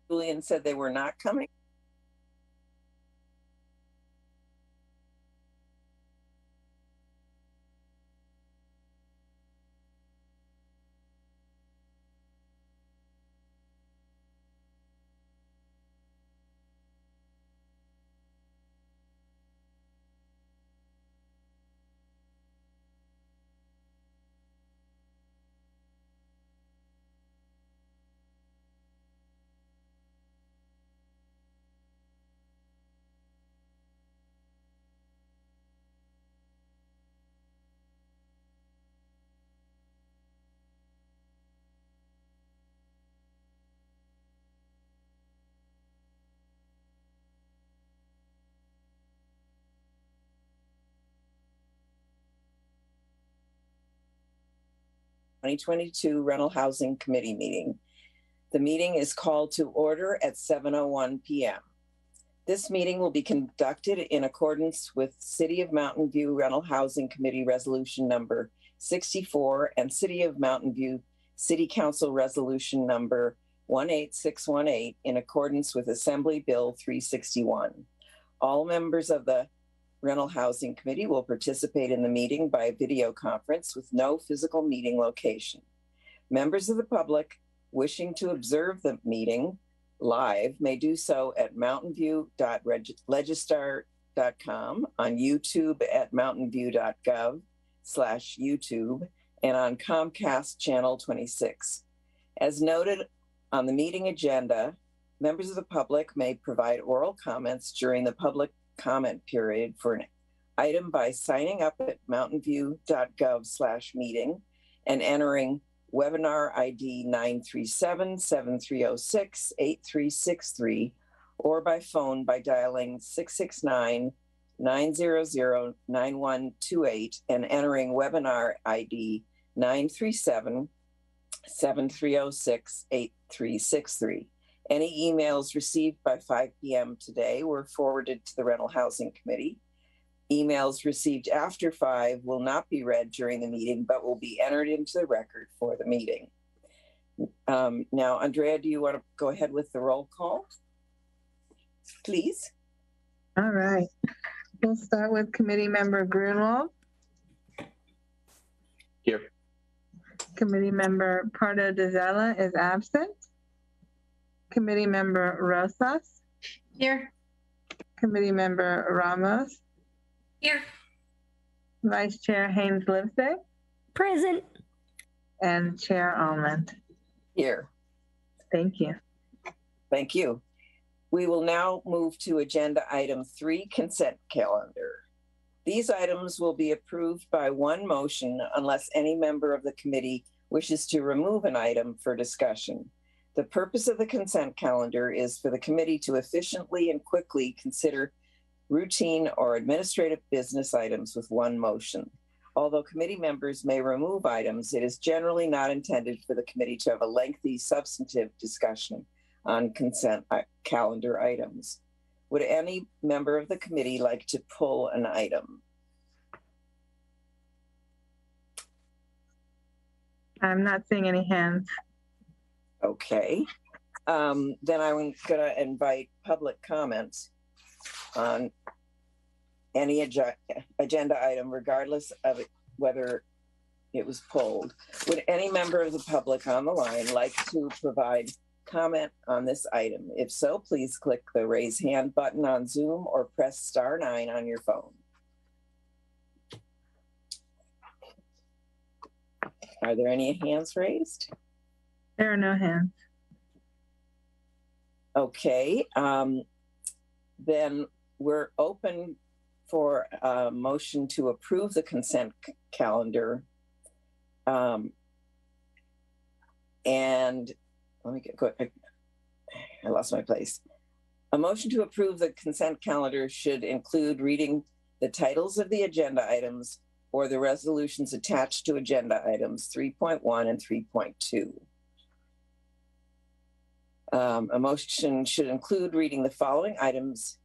Julian said they were not coming. (2022) Rental Housing Committee meeting. The meeting is called to order at 7:01 p.m. This meeting will be conducted in accordance with City of Mountain View Rental Housing Committee Resolution Number 64 and City of Mountain View City Council Resolution Number 18618 in accordance with Assembly Bill 361. All members of the Rental Housing Committee will participate in the meeting by video conference with no physical meeting location. Members of the public wishing to observe the meeting live may do so at mountainview.legistar.com, on YouTube at mountainview.gov/YouTube, and on Comcast Channel 26. As noted on the meeting agenda, members of the public may provide oral comments during the public comment period for an item by signing up at mountainview.gov/meeting and entering webinar ID 937-7306-8363, or by phone by dialing 669-900-9128 and entering webinar ID 937-7306-8363. Any emails received by 5 p.m. today were forwarded to the Rental Housing Committee. Emails received after 5 will not be read during the meeting, but will be entered into the record for the meeting. Now, Andrea, do you want to go ahead with the roll call, please? All right. We'll start with Committee Member Grunwald. Here. Committee Member Pardo Dizella is absent. Committee Member Rosas. Here. Committee Member Ramos. Here. Vice Chair Haynes Livesay. Present. And Chair Almond. Here. Thank you. Thank you. We will now move to agenda item 3, consent calendar. These items will be approved by one motion unless any member of the committee wishes to remove an item for discussion. The purpose of the consent calendar is for the committee to efficiently and quickly consider routine or administrative business items with one motion. Although committee members may remove items, it is generally not intended for the committee to have a lengthy substantive discussion on consent calendar items. Would any member of the committee like to pull an item? I'm not seeing any hands. Okay. Then I'm going to invite public comments on any agenda item, regardless of whether it was pulled. Would any member of the public on the line like to provide comment on this item? If so, please click the raise hand button on Zoom or press *9 on your phone. Are there any hands raised? There are no hands. Okay, then we're open for a motion to approve the consent calendar. And let me go, I lost my place. A motion to approve the consent calendar should include reading the titles of the agenda items or the resolutions attached to agenda items 3.1 and 3.2. A motion should include reading the following items.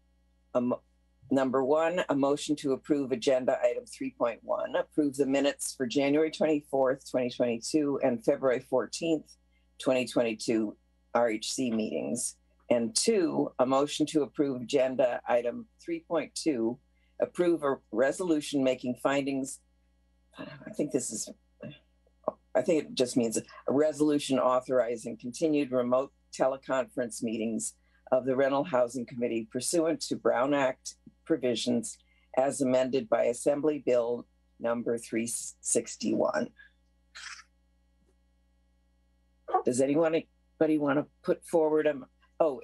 Number 1, a motion to approve agenda item 3.1, approve the minutes for January 24th, 2022 and February 14th, 2022 RHC meetings. And 2, a motion to approve agenda item 3.2, approve a resolution making findings. I think it just means a resolution authorizing continued remote teleconference meetings of the Rental Housing Committee pursuant to Brown Act provisions as amended by Assembly Bill number 361. Does anybody want to put forward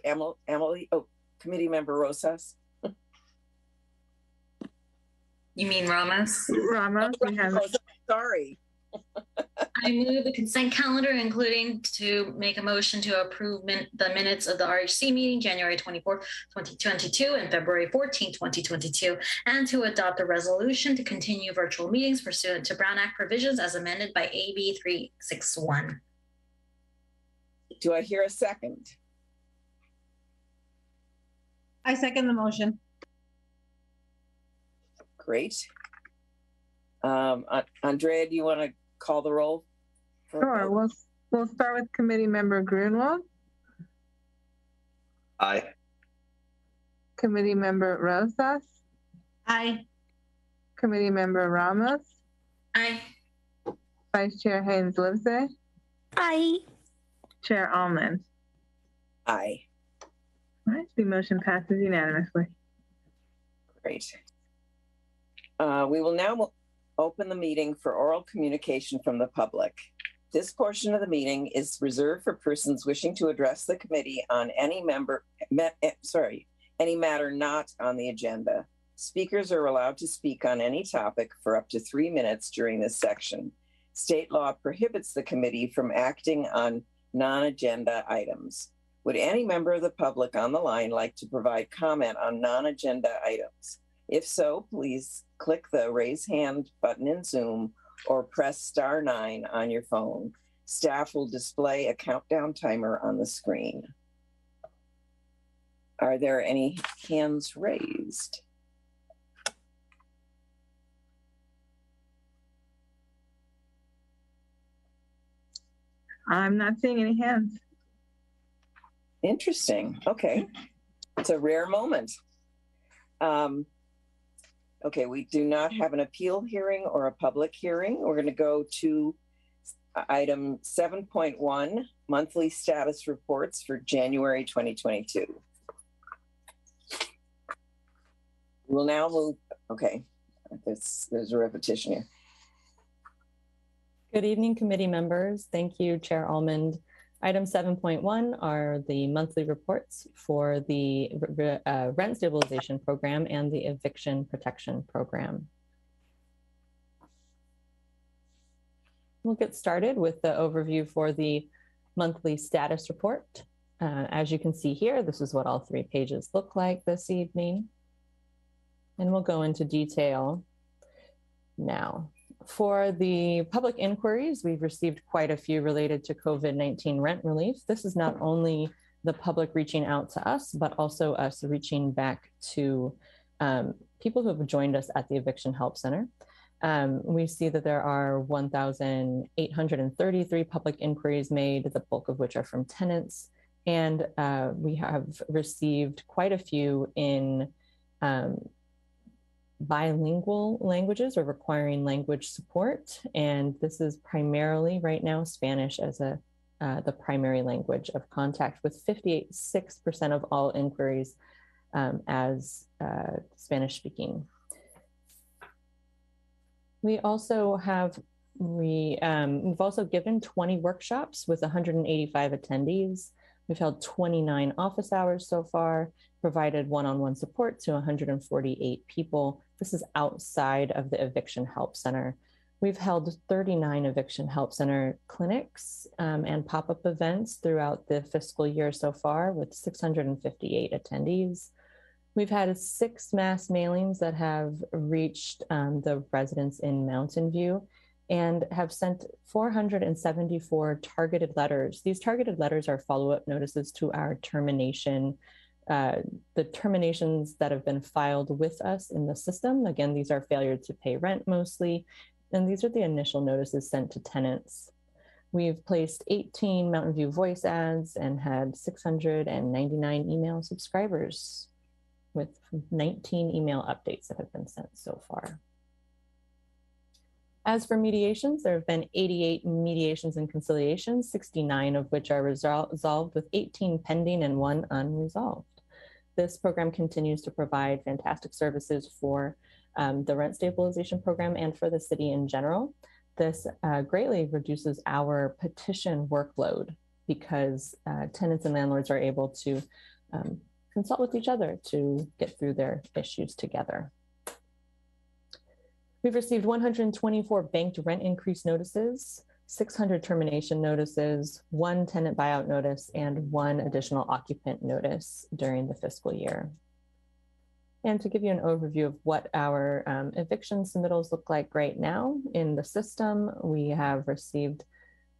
Emily, Committee Member Rosas? You mean Ramos? Ramos, we have. Sorry. I move the consent calendar, including to make a motion to approve the minutes of the RHC meeting, January 24th, 2022 and February 14th, 2022, and to adopt a resolution to continue virtual meetings pursuant to Brown Act provisions as amended by AB 361. Do I hear a second? I second the motion. Great. Andrea, do you want to call the roll? Sure, we'll start with Committee Member Grunwald, Aye. Committee Member Rosas, Aye. Committee Member Ramos, Aye. Vice Chair Haynes Livesay, Aye. Chair Almond. Aye. All right, the motion passes unanimously. Great. We will now open the meeting for oral communication from the public. This portion of the meeting is reserved for persons wishing to address the committee on any matter not on the agenda. Speakers are allowed to speak on any topic for up to 3 minutes during this section. State law prohibits the committee from acting on non-agenda items. Would any member of the public on the line like to provide comment on non-agenda items? If so, please click the raise hand button in Zoom or press *9 on your phone. Staff will display a countdown timer on the screen. Are there any hands raised? I'm not seeing any hands. Interesting. Okay. It's a rare moment. Okay, we do not have an appeal hearing or a public hearing. We're going to go to item 7.1, monthly status reports for January 2022. We'll now move, okay, there's a repetition here. Good evening, committee members. Thank you, Chair Almond. Item 7.1 are the monthly reports for the rent stabilization program and the eviction protection program. We'll get started with the overview for the monthly status report. As you can see here, this is what all 3 pages look like this evening. And we'll go into detail now. For the public inquiries, we've received quite a few related to COVID-19 rent relief. This is not only the public reaching out to us, but also us reaching back to people who have joined us at the Eviction Help Center. We see that there are 1,833 public inquiries made, the bulk of which are from tenants. And we have received quite a few in bilingual languages or requiring language support. And this is primarily right now Spanish as the primary language of contact, with 56% of all inquiries as Spanish speaking. We also have, we've also given 20 workshops with 185 attendees. We've held 29 office hours so far, provided one-on-one support to 148 people. This is outside of the Eviction Help Center. We've held 39 Eviction Help Center clinics and pop-up events throughout the fiscal year so far, with 658 attendees. We've had 6 mass mailings that have reached the residents in Mountain View and have sent 474 targeted letters. These targeted letters are follow-up notices to our termination, the terminations that have been filed with us in the system. Again, these are failure to pay rent mostly, and these are the initial notices sent to tenants. We've placed 18 Mountain View voice ads and had 699 email subscribers with 19 email updates that have been sent so far. As for mediations, there have been 88 mediations and conciliations, 69 of which are resolved with 18 pending and 1 unresolved. This program continues to provide fantastic services for the rent stabilization program and for the city in general. This greatly reduces our petition workload because tenants and landlords are able to consult with each other to get through their issues together. We've received 124 banked rent increase notices, 600 termination notices, 1 tenant buyout notice, and 1 additional occupant notice during the fiscal year. And to give you an overview of what our eviction submittals look like right now in the system, we have received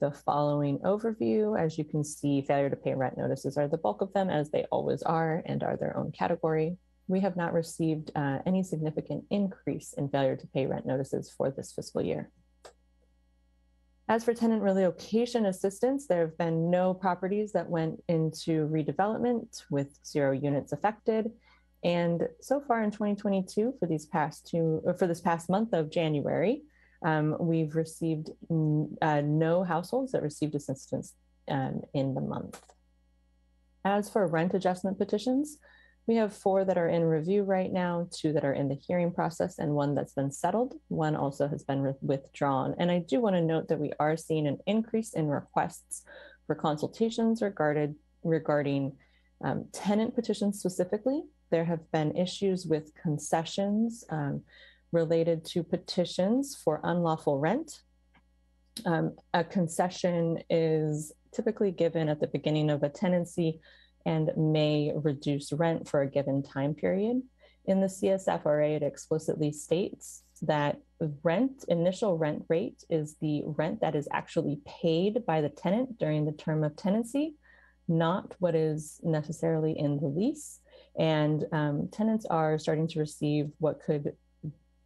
the following overview. As you can see, failure to pay rent notices are the bulk of them, as they always are, and are their own category. We have not received any significant increase in failure to pay rent notices for this fiscal year. As for tenant relocation assistance, there have been no properties that went into redevelopment with 0 units affected. And so far in 2022, for this past month of January, we've received no households that received assistance in the month. As for rent adjustment petitions, we have 4 that are in review right now, 2 that are in the hearing process, and 1 that's been settled. 1 also has been withdrawn. And I do want to note that we are seeing an increase in requests for consultations regarding tenant petitions specifically. There have been issues with concessions related to petitions for unlawful rent. A concession is typically given at the beginning of a tenancy and may reduce rent for a given time period. In the CSFRA, it explicitly states that initial rent rate is the rent that is actually paid by the tenant during the term of tenancy, not what is necessarily in the lease. And tenants are starting to receive what could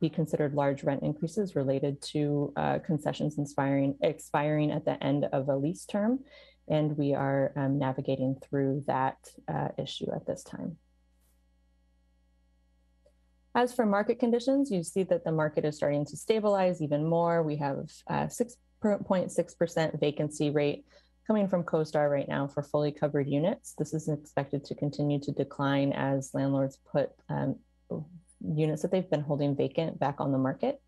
be considered large rent increases related to concessions expiring at the end of a lease term. And we are navigating through that issue at this time. As for market conditions, you see that the market is starting to stabilize even more. We have 6.6% vacancy rate coming from CoStar right now for fully covered units. This is expected to continue to decline as landlords put units that they've been holding vacant back on the market.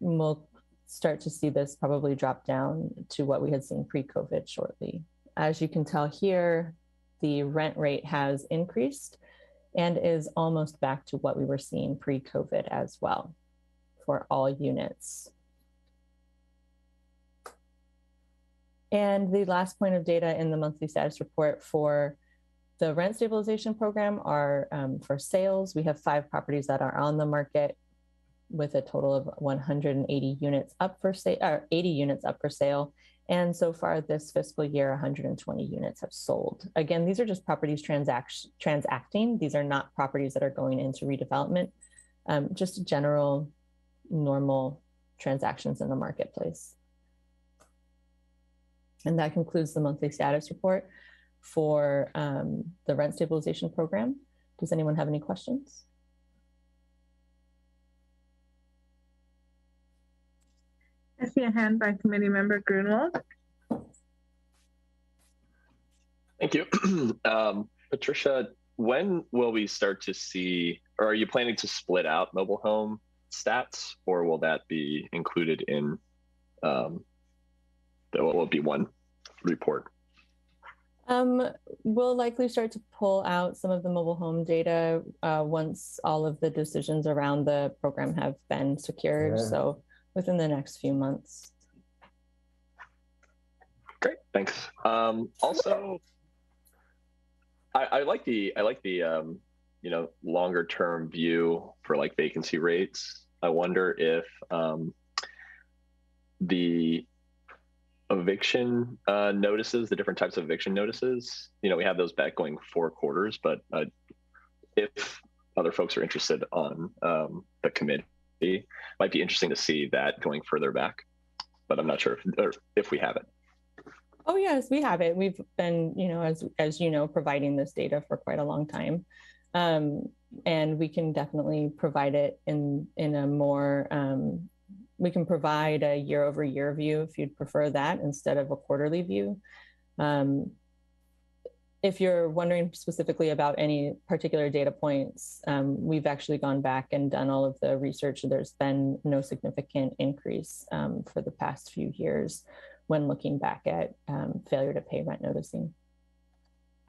We'll start to see this probably drop down to what we had seen pre-COVID shortly. As you can tell here, the rent rate has increased and is almost back to what we were seeing pre-COVID as well for all units. And the last point of data in the monthly status report for the rent stabilization program are for sales. We have 5 properties that are on the market with a total of 180 units up for sale, or 80 units up for sale. And so far this fiscal year, 120 units have sold. Again, these are just properties transacting. These are not properties that are going into redevelopment, just general normal transactions in the marketplace. And that concludes the monthly status report for the rent stabilization program. Does anyone have any questions? I see a hand by committee member Grunwald. Thank you. Patricia, when will we start to see, or are you planning to split out mobile home stats, or will that be included in, will it be one report? We'll likely start to pull out some of the mobile home data once all of the decisions around the program have been secured. Yeah. So within the next few months. Great, thanks. Also, I like the longer term view for like vacancy rates. I wonder if the eviction notices, the different types of eviction notices, we have those back going 4 quarters, but if other folks are interested on the committee, might be interesting to see that going further back. but I'm not sure if we have it. Oh yes, we have it. We've been, as you know, providing this data for quite a long time. And we can definitely provide it in a more, we can provide a year-over-year view if you'd prefer that instead of a quarterly view. If you're wondering specifically about any particular data points, we've actually gone back and done all of the research. There's been no significant increase for the past few years when looking back at failure to pay rent noticing.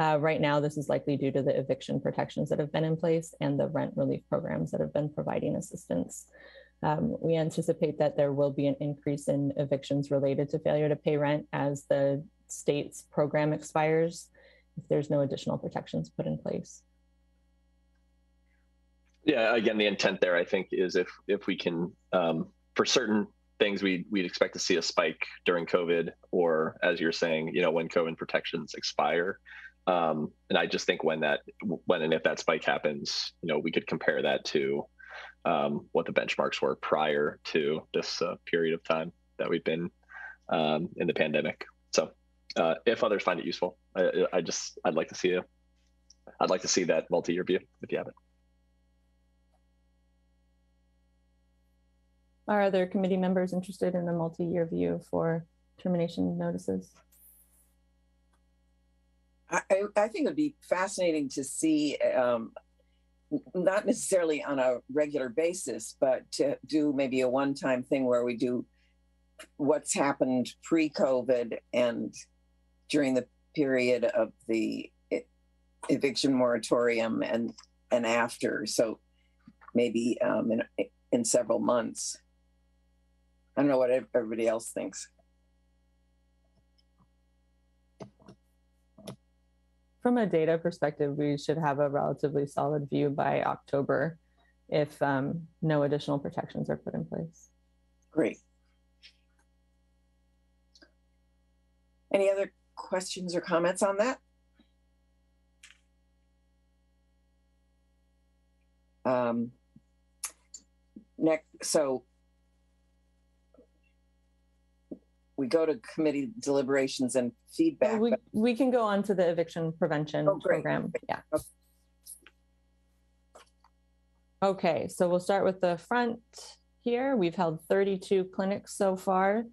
Right now, this is likely due to the eviction protections that have been in place and the rent relief programs that have been providing assistance. We anticipate that there will be an increase in evictions related to failure to pay rent as the state's program expires, if there's no additional protections put in place. Yeah, again, the intent there, I think, is if we can, for certain things, we'd expect to see a spike during COVID, or as you're saying, when COVID protections expire. And I just think when and if that spike happens, we could compare that to what the benchmarks were prior to this period of time that we've been in the pandemic. So if others find it useful, I'd like to see that multi-year view if you have it. Are other committee members interested in a multi-year view for termination notices? I think it would be fascinating to see, not necessarily on a regular basis, but to do maybe a one-time thing where we do what's happened pre-COVID and during the period of the eviction moratorium and after. So maybe in several months. I don't know what everybody else thinks. From a data perspective, we should have a relatively solid view by October if no additional protections are put in place. Great. Any other questions or comments on that? Next, so we go to committee deliberations and feedback. We can go on to the eviction prevention program. Yeah. Okay, so we'll start with the front here. We've held 32 clinics so far,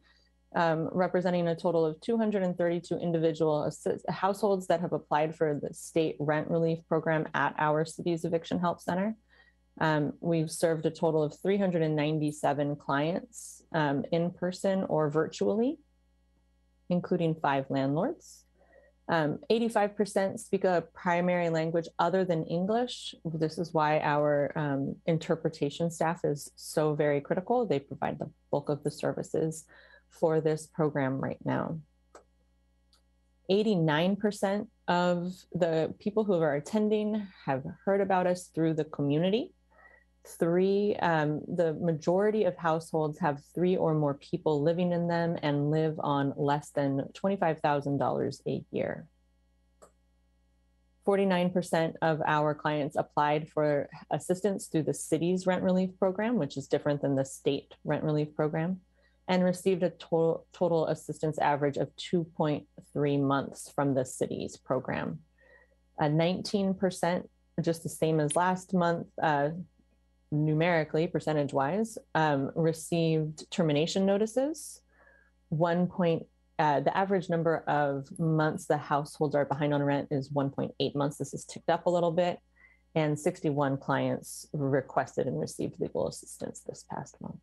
representing a total of 232 individual households that have applied for the state rent relief program at our city's eviction help center. We've served a total of 397 clients in person or virtually, including 5 landlords. 85% speak a primary language other than English. This is why our interpretation staff is so very critical. They provide the bulk of the services for this program right now. 89% of the people who are attending have heard about us through the community. The majority of households have 3 or more people living in them and live on less than $25,000 a year. 49% of our clients applied for assistance through the city's rent relief program, which is different than the state rent relief program, and received a total assistance average of 2.3 months from the city's program. 19%, just the same as last month, numerically, percentage-wise, received termination notices. The average number of months the households are behind on rent is 1.8 months. This has ticked up a little bit, and 61 clients requested and received legal assistance this past month.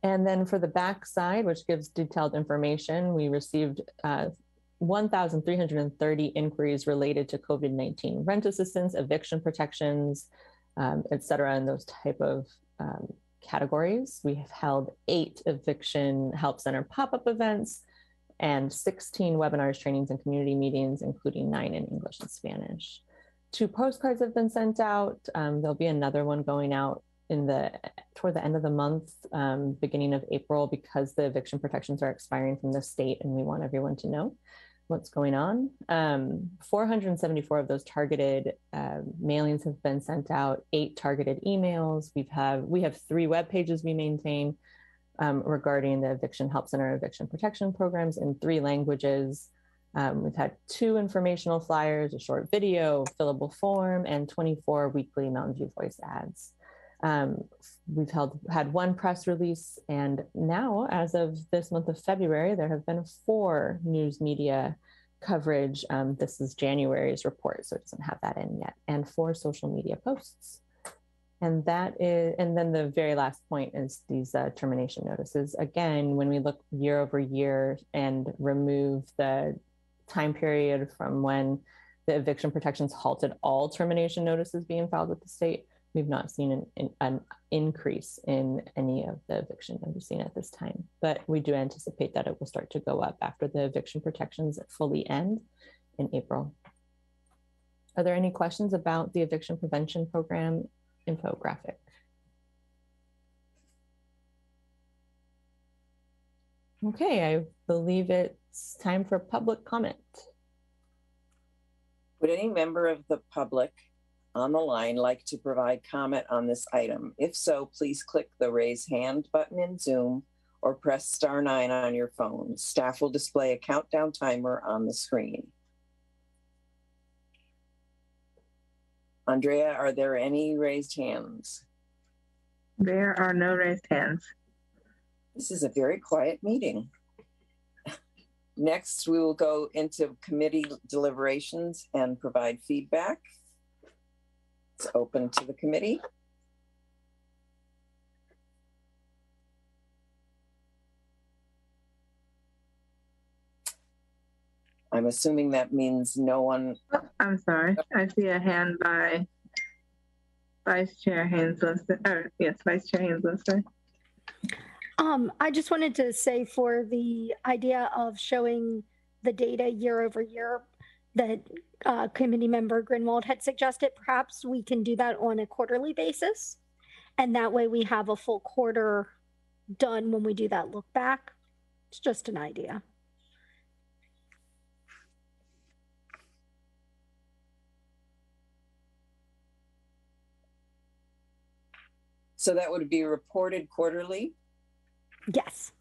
And then for the back side, which gives detailed information, we received 1,330 inquiries related to COVID-19 rent assistance, eviction protections, et cetera, and those type of categories. We have held 8 eviction help center pop-up events and 16 webinars, trainings, and community meetings, including 9 in English and Spanish. 2 postcards have been sent out. There'll be another one going out toward the end of the month, beginning of April, because the eviction protections are expiring from the state and we want everyone to know what's going on. 474 of those targeted mailings have been sent out, 8 targeted emails. We have 3 web pages we maintain, regarding the Eviction Help Center eviction protection programs in 3 languages. We've had 2 informational flyers, a short video, fillable form, and 24 weekly Mountain View Voice ads. We've had 1 press release, and now, as of this month of February, there have been 4 news media coverage. This is January's report, so it doesn't have that in yet, and 4 social media posts. And then the very last point is these termination notices. Again, when we look year over year and remove the time period from when the eviction protections halted all termination notices being filed with the state, we've not seen an increase in any of the eviction noticing at this time. But we do anticipate that it will start to go up after the eviction protections fully end in April. Are there any questions about the eviction prevention program infographic? Okay, I believe it's time for public comment. Would any member of the public on the line like to provide comment on this item? If so, please click the raise hand button in Zoom or press *9 on your phone. Staff will display a countdown timer on the screen. Andrea, are there any raised hands? There are no raised hands. This is a very quiet meeting. Next, we will go into committee deliberations and provide feedback. It's open to the committee. I'm assuming that means no one. Oh, I'm sorry. I see a hand by Vice Chair Haynes-Lister. Yes, Vice Chair Haynes-Lister. I just wanted to say, for the idea of showing the data year over year that committee member Greenwald had suggested, perhaps we can do that on a quarterly basis. And that way we have a full quarter done when we do that look back. It's just an idea. So that would be reported quarterly? Yes,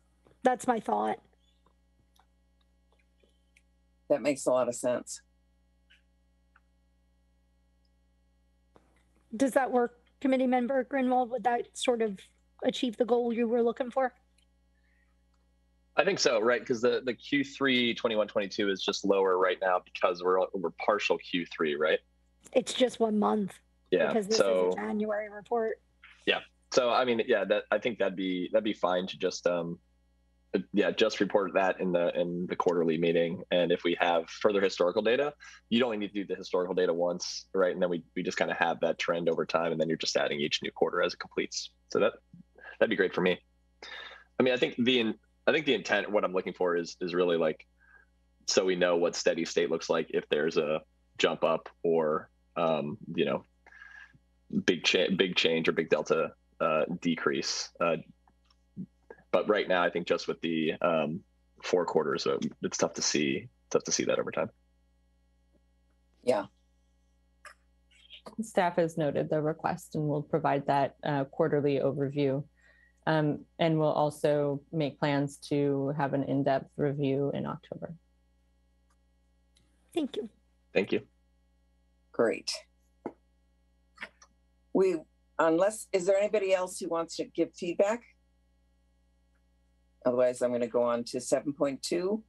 that's my thought. That makes a lot of sense. Does that work, committee member Greenwald? Would that sort of achieve the goal you were looking for? I think so, right? Because the Q3 21-22 is just lower right now because we're partial Q3, right? It's just 1 month. Yeah. Because this is a January report. Yeah. So I mean, yeah, I think that'd be fine to just just report that in the quarterly meeting. And if we have further historical data, you'd only need to do the historical data once, right? And then we just kind of have that trend over time, and then you're just adding each new quarter as it completes. So that'd be great for me. I mean, I think the intent, what I'm looking for is really like, so we know what steady state looks like if there's a jump up or big change or big delta decrease. But right now, I think just with the 4 quarters, it's tough to see that over time. Yeah. Staff has noted the request and will provide that quarterly overview. And we'll also make plans to have an in-depth review in October. Thank you. Thank you. Great. Is there anybody else who wants to give feedback? Otherwise, I'm going to go on to 7.2.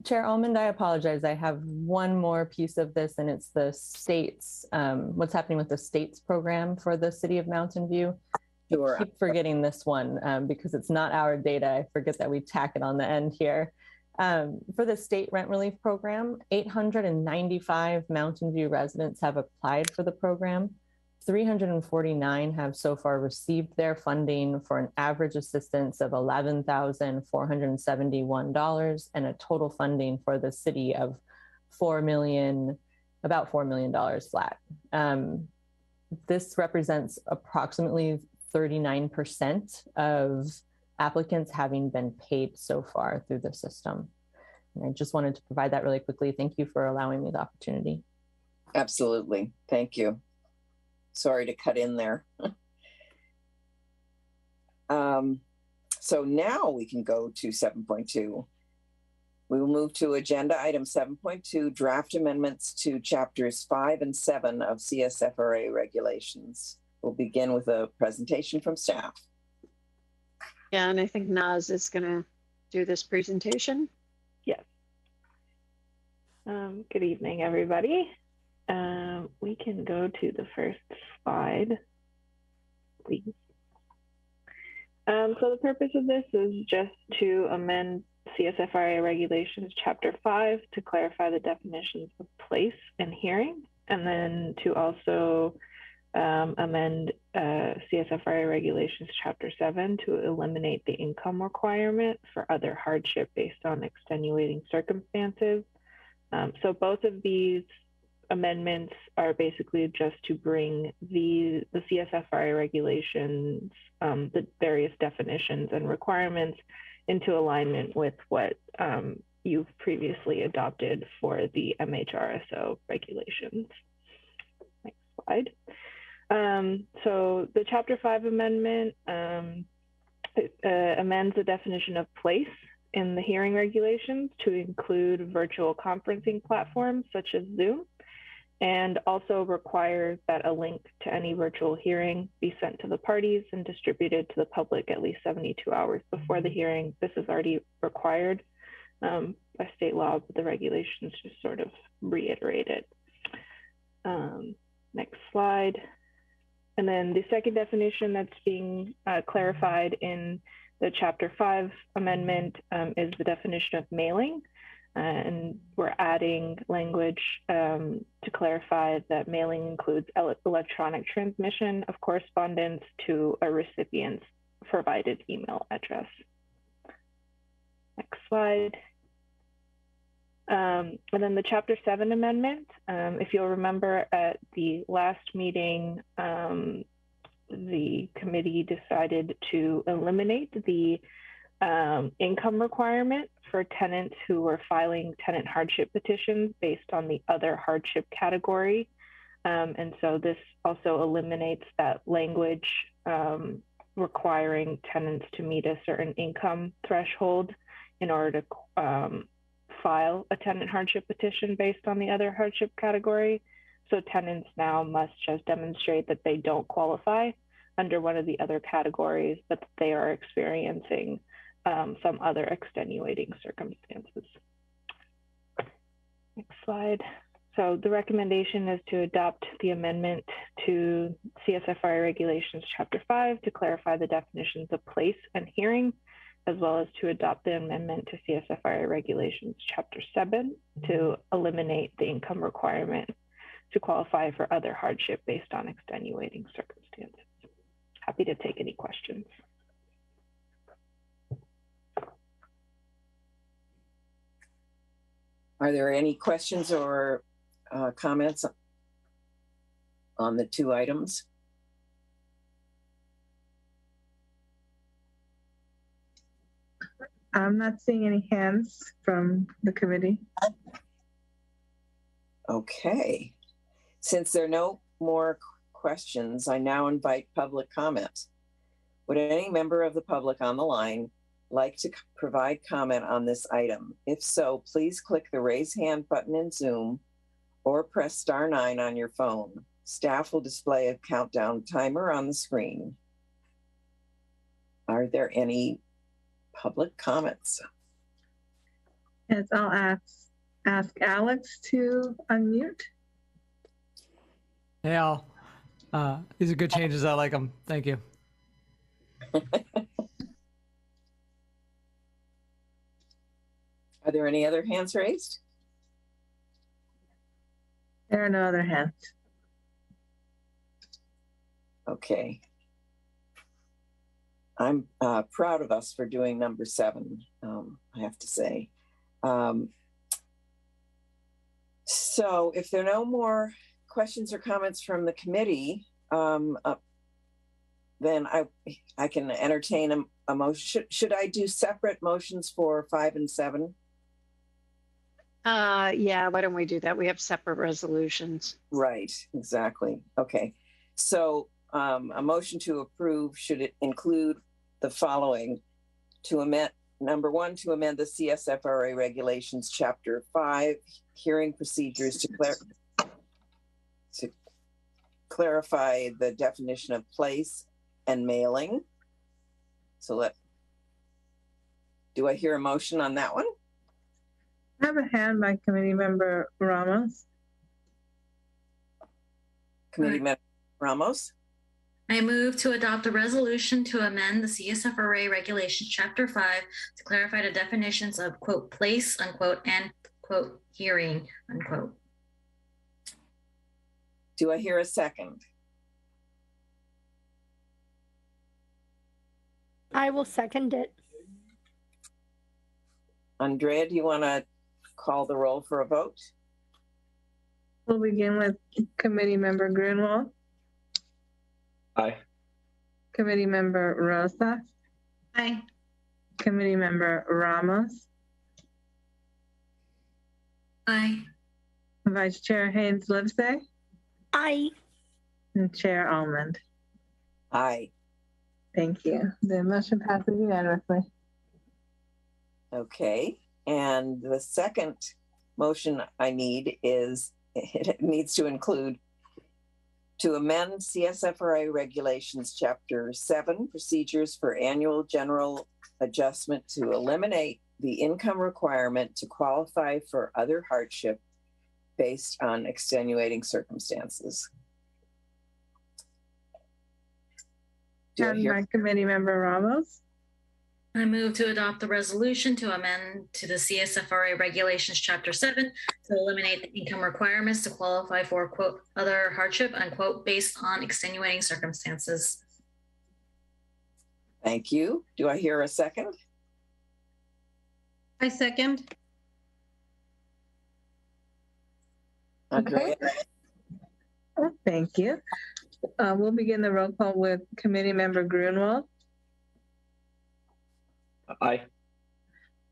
Chair Almond, I apologize. I have one more piece of this, and it's the states, what's happening with the states program for the city of Mountain View. Sure. I keep forgetting this one because it's not our data. I forget that we tack it on the end here. For the state rent relief program, 895 Mountain View residents have applied for the program. 349 have so far received their funding for an average assistance of $11,471 and a total funding for the city of about $4 million flat. This represents approximately 39% of applicants having been paid so far through the system. And I just wanted to provide that really quickly. Thank you for allowing me the opportunity. Absolutely. Thank you. Sorry to cut in there. So now we can go to 7.2. We will move to agenda item 7.2, draft amendments to chapters 5 and 7 of CSFRA regulations. We'll begin with a presentation from staff. Yeah, and I think Naz is going to do this presentation. Yes. Good evening, everybody. We can go to the first slide, please. So the purpose of this is just to amend CSFRA regulations chapter 5 to clarify the definitions of place and hearing, and then to also amend CSFRA regulations chapter 7 to eliminate the income requirement for other hardship based on extenuating circumstances. So both of these amendments are basically just to bring the CSFRA regulations, the various definitions and requirements into alignment with what you've previously adopted for the MHRSO regulations. Next slide. So the Chapter 5 amendment amends the definition of place in the hearing regulations to include virtual conferencing platforms such as Zoom, and also requires that a link to any virtual hearing be sent to the parties and distributed to the public at least 72 hours before the hearing. This is already required by state law, but the regulations just sort of reiterate it. Next slide. And then the second definition that's being clarified in the Chapter 5 amendment is the definition of mailing. And we're adding language to clarify that mailing includes electronic transmission of correspondence to a recipient's provided email address. Next slide. And then the Chapter 7 amendment, if you'll remember at the last meeting, the committee decided to eliminate the income requirement for tenants who were filing tenant hardship petitions based on the other hardship category. And so this also eliminates that language requiring tenants to meet a certain income threshold in order to file a tenant hardship petition based on the other hardship category. So tenants now must just demonstrate that they don't qualify under one of the other categories, but they are experiencing some other extenuating circumstances. Next slide. So the recommendation is to adopt the amendment to CSFRA Regulations Chapter 5 to clarify the definitions of place and hearing, as well as to adopt the amendment to CSFRA Regulations Chapter 7 to eliminate the income requirement to qualify for other hardship based on extenuating circumstances. Happy to take any questions. Are there any questions or comments on the two items? I'm not seeing any hands from the committee. Okay. Since there are no more questions, I now invite public comments. Would any member of the public on the line like to provide comment on this item? If so, please click the raise hand button in Zoom or press *9 on your phone. Staff will display a countdown timer on the screen. Are there any public comments? Yes, I'll ask Alex to unmute. Hey, Al. These are good changes. I like them. Thank you. Are there any other hands raised? There are no other hands. Okay. I'm proud of us for doing number 7, I have to say. So if there are no more questions or comments from the committee, then I can entertain a motion. Should I do separate motions for 5 and 7? Yeah, why don't we do that? We have separate resolutions. Right, exactly. Okay. So a motion to approve, should it include the following: to amend, number one, to amend the CSFRA regulations, chapter 5, hearing procedures to clarify the definition of place and mailing. So do I hear a motion on that one? I have a hand by Committee Member Ramos. Committee Member Ramos? I move to adopt a resolution to amend the CSFRA regulations, chapter 5, to clarify the definitions of quote place, unquote, and quote hearing, unquote. Do I hear a second? I will second it. Andrea, do you want to call the roll for a vote? We'll begin with Committee Member Greenwald, Aye. Committee Member Rosa, Aye. Committee Member Ramos, Aye. Vice Chair Haynes Livesay, Aye. and Chair Almond. Aye. Thank you. The motion passes unanimously. Okay. And the second motion I need is, it needs to include to amend CSFRA regulations, chapter 7, procedures for annual general adjustment to eliminate the income requirement to qualify for other hardship based on extenuating circumstances. Do I And hear? by Committee Member Ramos. I move to adopt the resolution to amend to the CSFRA regulations, chapter 7, to eliminate the income requirements to qualify for quote other hardship, unquote, based on extenuating circumstances. Thank you. Do I hear a second? I second. Andrea? Oh, thank you. We'll begin the roll call with Committee Member Greenwald, Aye.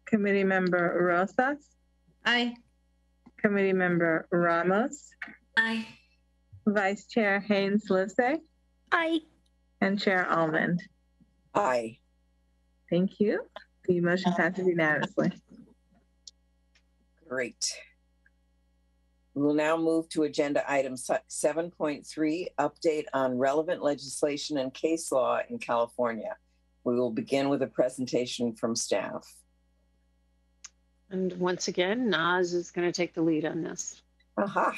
Committee Member Rosas, Aye. Committee Member Ramos, Aye. Vice Chair Haynes Livesay, Aye. and Chair Almond. Aye. Thank you. The motion passes unanimously. Great. We will now move to agenda item 7.3, update on relevant legislation and case law in California. We will begin with a presentation from staff. And once again, Naz is going to take the lead on this. Aha.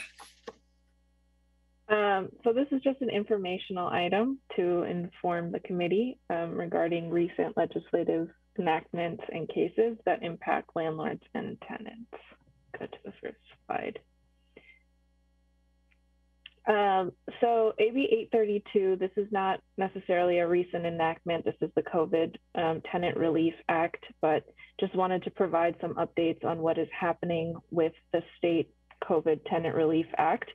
So this is just an informational item to inform the committee regarding recent legislative enactments and cases that impact landlords and tenants. Go to the first slide. So AB 832, this is not necessarily a recent enactment. This is the COVID Tenant Relief Act, but just wanted to provide some updates on what is happening with the state COVID Tenant Relief Act.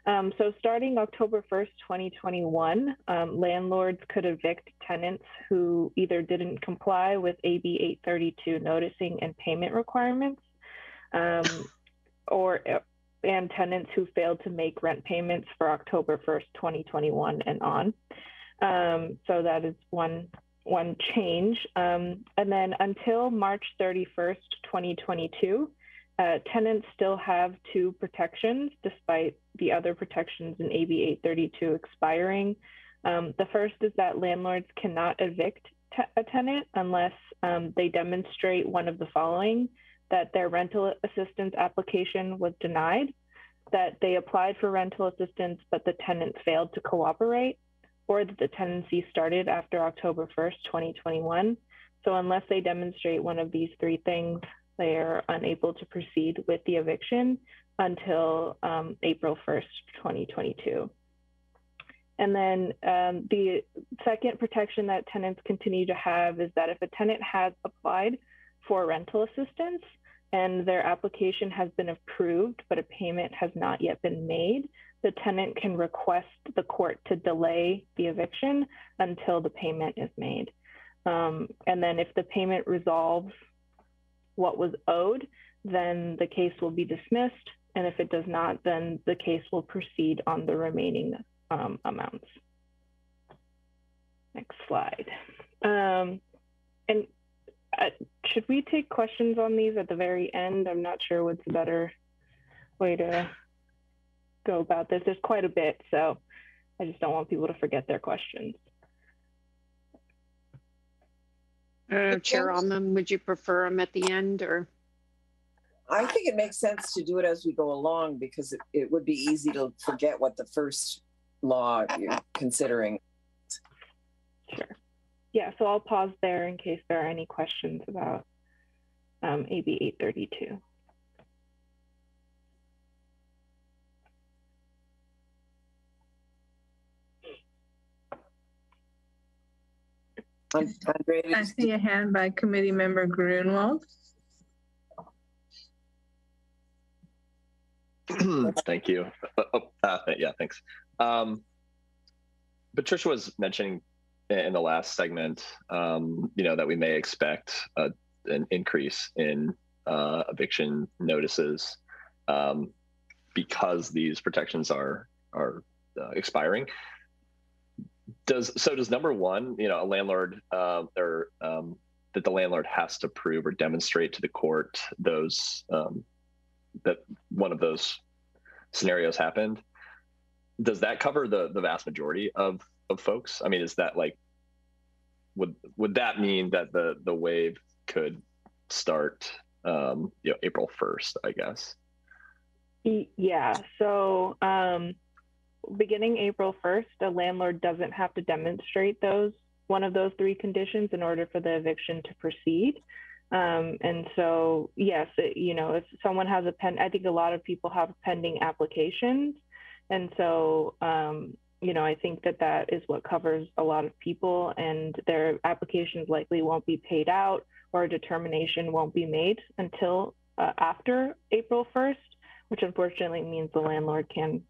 So starting October 1st, 2021, landlords could evict tenants who either didn't comply with AB 832 noticing and payment requirements, and tenants who failed to make rent payments for October 1st, 2021 and on. So that is one change. And then until March 31st, 2022, tenants still have two protections despite the other protections in AB 832 expiring. The first is that landlords cannot evict a tenant unless they demonstrate one of the following: that their rental assistance application was denied, that they applied for rental assistance but the tenant failed to cooperate, or that the tenancy started after October 1st, 2021. So unless they demonstrate one of these three things, they are unable to proceed with the eviction until April 1st, 2022. And then the second protection that tenants continue to have is that if a tenant has applied for rental assistance and their application has been approved, but a payment has not yet been made, the tenant can request the court to delay the eviction until the payment is made. And then if the payment resolves what was owed, then the case will be dismissed. And if it does not, then the case will proceed on the remaining amounts. Next slide. And should we take questions on these at the very end? I'm not sure what's a better way to go about this. There's quite a bit, so I just don't want people to forget their questions. Chair Almond, would you prefer them at the end or? I think it makes sense to do it as we go along because it would be easy to forget what the first law you're considering. Sure. Yeah, so I'll pause there in case there are any questions about AB 832. Andre, I see a hand by Committee Member Grunwald. Thank you. Yeah, thanks. Patricia was mentioning in the last segment, that we may expect an increase in eviction notices because these protections are expiring. Does number one, a landlord that the landlord has to prove or demonstrate to the court those that one of those scenarios happened? Does that cover the vast majority of folks? I mean, is that like, would that mean that the wave could start April 1st, I guess? Yeah, so beginning April 1st, a landlord doesn't have to demonstrate one of those three conditions in order for the eviction to proceed. And so, yes, if someone has I think a lot of people have pending applications. And so, I think that is what covers a lot of people, and their applications likely won't be paid out or a determination won't be made until after April 1st, which unfortunately means the landlord can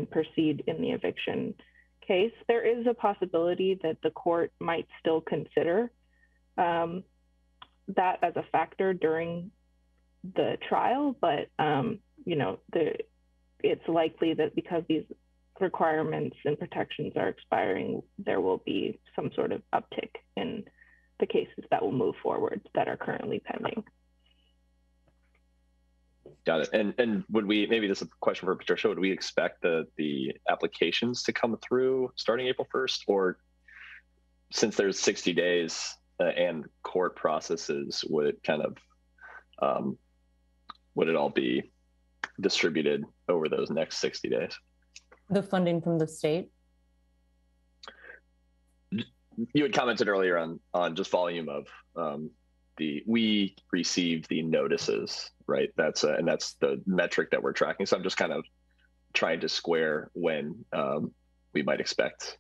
proceed in the eviction case. There is a possibility that the court might still consider that as a factor during the trial, but it's likely that because these requirements and protections are expiring, there will be some sort of uptick in the cases that will move forward that are currently pending. Got it. And would we, maybe this is a question for Patricia, would we expect the applications to come through starting April 1st? Or since there's 60 days and court processes, would it kind of, would it all be distributed over those next 60 days? The funding from the state? You had commented earlier on just volume of we received the notices, right? That's the metric that we're tracking. So I'm just kind of trying to square when we might expect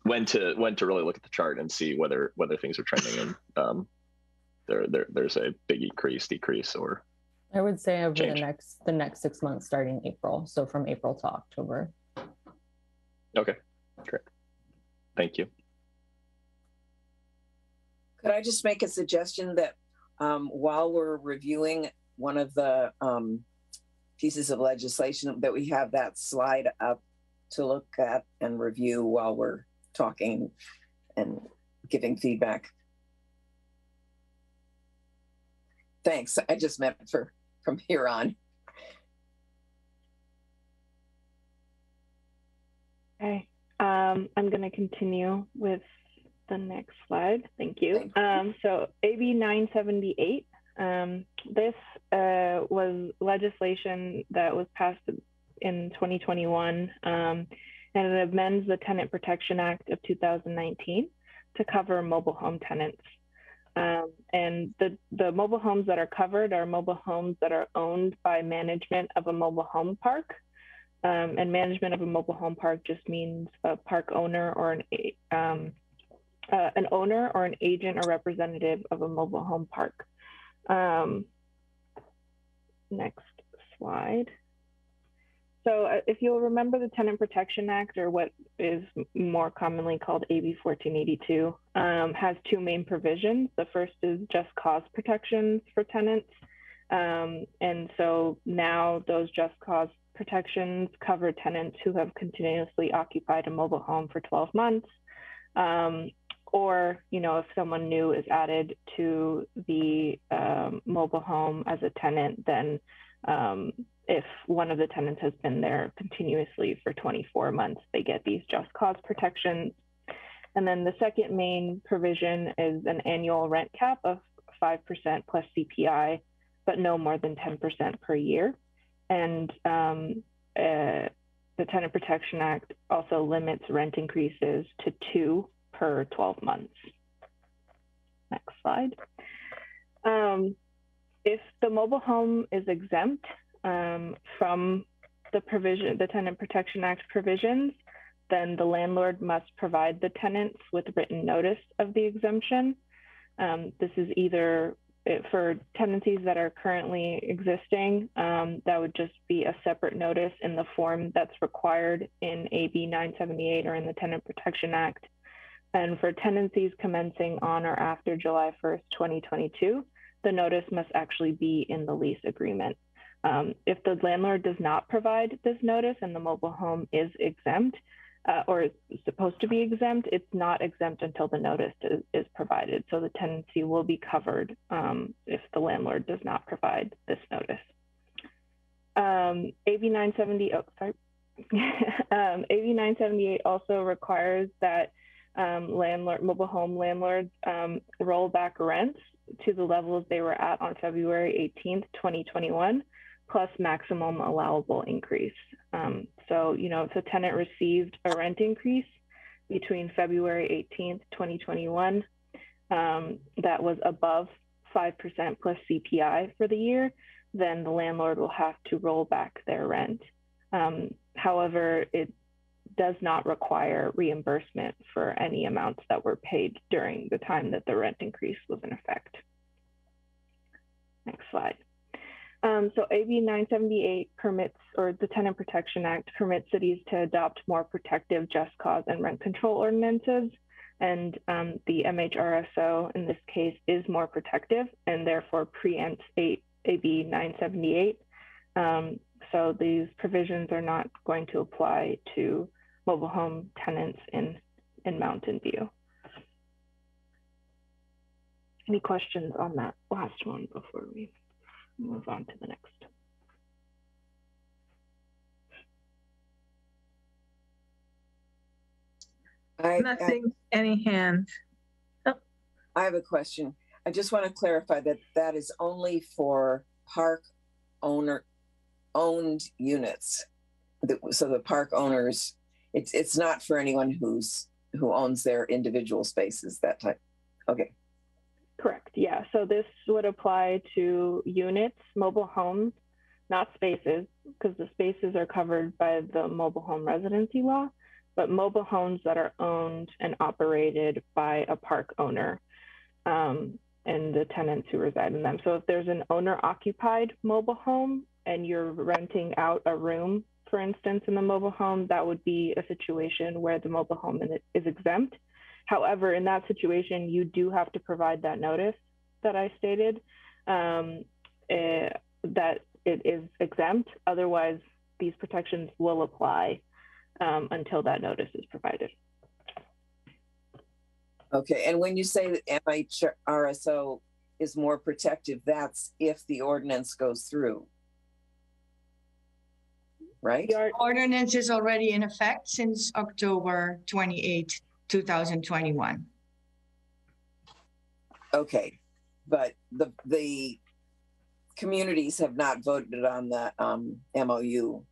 when to really look at the chart and see whether things are trending and there's a big decrease, or I would say over change. the next 6 months starting April. So from April to October. Okay, great. Thank you. Could I just make a suggestion that while we're reviewing one of the pieces of legislation, that we have that slide up to look at and review while we're talking and giving feedback? Thanks. I just meant from here on. Okay. I'm going to continue with the next slide. Thank you. So AB 978, this was legislation that was passed in 2021, and it amends the Tenant Protection Act of 2019 to cover mobile home tenants. And the mobile homes that are covered are mobile homes that are owned by management of a mobile home park. And management of a mobile home park just means a park owner or an owner or an agent or representative of a mobile home park. Next slide. So if you'll remember, the Tenant Protection Act, or what is more commonly called AB 1482, has two main provisions. The first is just cause protections for tenants. And so now those just cause protections cover tenants who have continuously occupied a mobile home for 12 months, Or, if someone new is added to the mobile home as a tenant, then if one of the tenants has been there continuously for 24 months, they get these just cause protections. And then the second main provision is an annual rent cap of 5% plus CPI, but no more than 10% per year. And the Tenant Protection Act also limits rent increases to 2 per 12 months. Next slide. If the mobile home is exempt from the Tenant Protection Act provisions, then the landlord must provide the tenants with written notice of the exemption. This is either for tenancies that are currently existing, that would just be a separate notice in the form that's required in AB 978 or in the Tenant Protection Act. And for tenancies commencing on or after July 1st, 2022, the notice must actually be in the lease agreement. If the landlord does not provide this notice and the mobile home is exempt, or is supposed to be exempt, it's not exempt until the notice is provided. So the tenancy will be covered if the landlord does not provide this notice. AB 978 also requires that mobile home landlords roll back rents to the levels they were at on February 18th, 2021, plus maximum allowable increase. So, if a tenant received a rent increase between February 18th, 2021, that was above 5% plus CPI for the year, then the landlord will have to roll back their rent. However, it does not require reimbursement for any amounts that were paid during the time that the rent increase was in effect. Next slide. So AB 978 permits, or the Tenant Protection Act permits cities to adopt more protective just cause and rent control ordinances. And the MHRSO in this case is more protective and therefore preempts AB 978. So these provisions are not going to apply to mobile home tenants in Mountain View. Any questions on that last one before we move on to the next? Nothing, any hands? Oh. I have a question. I just want to clarify that that is only for park owned units. So the park owners, it's not for anyone who owns their individual spaces, that type. Okay. Correct. Yeah. So this would apply to units, mobile homes, not spaces, because the spaces are covered by the mobile home residency law, but mobile homes that are owned and operated by a park owner and the tenants who reside in them. So if there's an owner-occupied mobile home and you're renting out a room, for instance, in the mobile home, that would be a situation where the mobile home is exempt. However, in that situation, you do have to provide that notice that I stated, that it is exempt. Otherwise, these protections will apply until that notice is provided. Okay, and when you say that MHRSO is more protective, that's if the ordinance goes through, right? The ordinance is already in effect since October 28, 2021. Okay, but the communities have not voted on the MOU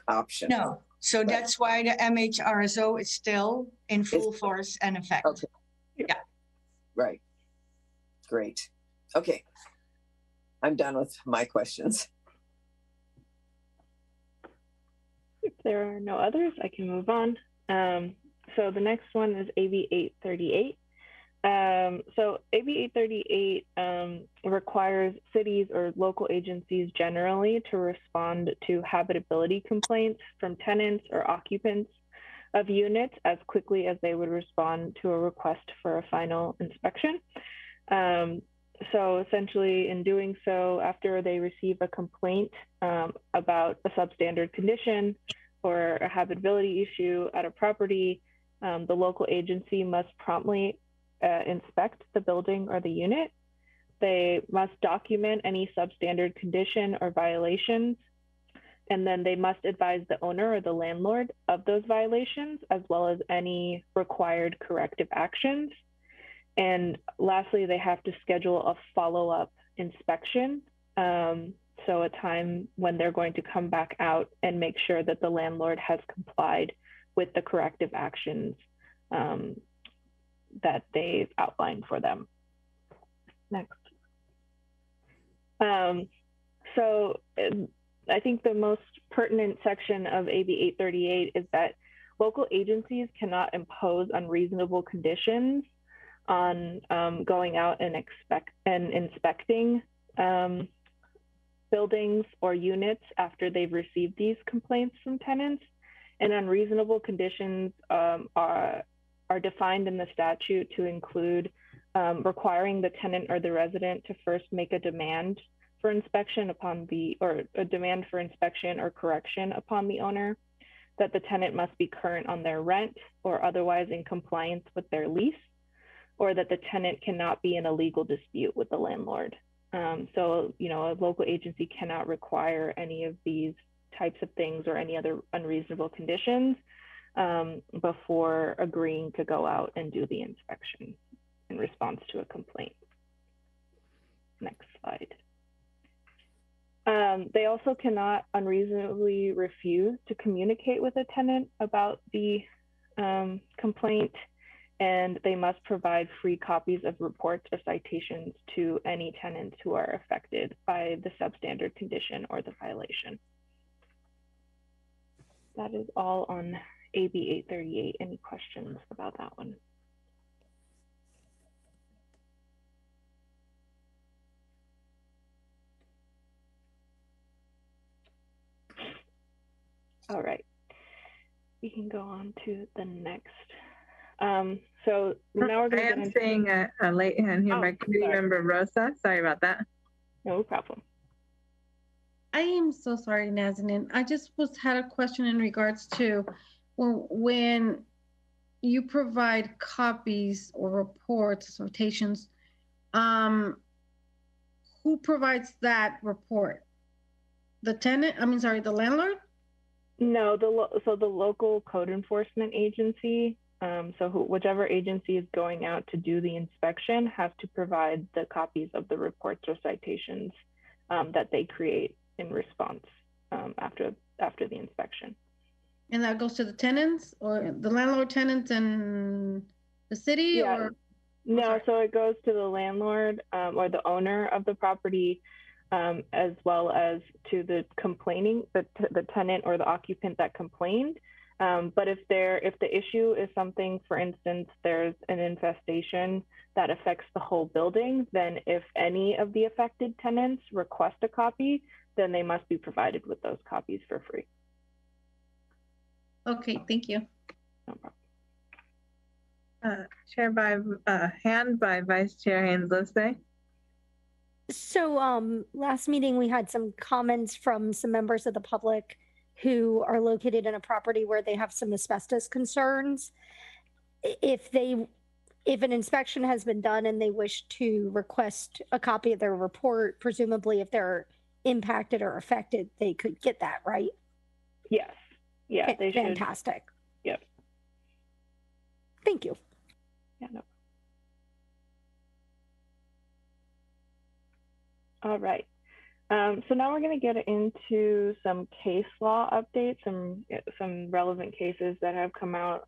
option. No, so that's why the MHRSO is still in full force and effect. Okay. Yeah. Right. Great. Okay. I'm done with my questions. If there are no others, I can move on. So the next one is AB 838. So AB 838 requires cities or local agencies generally to respond to habitability complaints from tenants or occupants of units as quickly as they would respond to a request for a final inspection. So essentially in doing so, after they receive a complaint about a substandard condition or a habitability issue at a property, The local agency must promptly inspect the building or the unit. They must document any substandard condition or violations, and then they must advise the owner or the landlord of those violations, as well as any required corrective actions. And lastly, they have to schedule a follow-up inspection. So a time when they're going to come back out and make sure that the landlord has complied with the corrective actions that they've outlined for them. Next. So I think the most pertinent section of AB 838 is that local agencies cannot impose unreasonable conditions on going out and inspecting buildings or units after they've received these complaints from tenants. And unreasonable conditions are defined in the statute to include requiring the tenant or the resident to first make a demand for inspection or a demand for inspection or correction upon the owner, that the tenant must be current on their rent or otherwise in compliance with their lease, or that the tenant cannot be in a legal dispute with the landlord. So, a local agency cannot require any of these types of things or any other unreasonable conditions before agreeing to go out and do the inspection in response to a complaint. Next slide. They also cannot unreasonably refuse to communicate with a tenant about the complaint, and they must provide free copies of reports or citations to any tenants who are affected by the substandard condition or the violation. That is all on AB 838. Any questions about that one? All right, we can go on to the next. So now we're going to get into... seeing a late hand here by committee member Rosa. Sorry about that. No problem. I am so sorry, Nazanin. I just had a question in regards to when you provide copies or reports, citations, who provides that report? The tenant, the landlord? No, so the local code enforcement agency, whichever agency is going out to do the inspection has to provide the copies of the reports or citations that they create in response after the inspection. And that goes to the tenants or the landlord, tenants, and the city? Yeah. Or no, so it goes to the landlord or the owner of the property, as well as to the the tenant or the occupant that complained. But if the issue is something, for instance, there's an infestation that affects the whole building, then if any of the affected tenants request a copy, then they must be provided with those copies for free. Okay, thank you. No problem. Chair by hand by Vice Chair Haynes-Livesay. So last meeting, we had some comments from some members of the public who are located in a property where they have some asbestos concerns. If an inspection has been done and they wish to request a copy of their report, presumably if they're impacted or affected, they could get that, right? Yes. Yeah, they should. Fantastic. Yep. Thank you. Yeah, no. All right. So now we're going to get into some case law updates, some relevant cases that have come out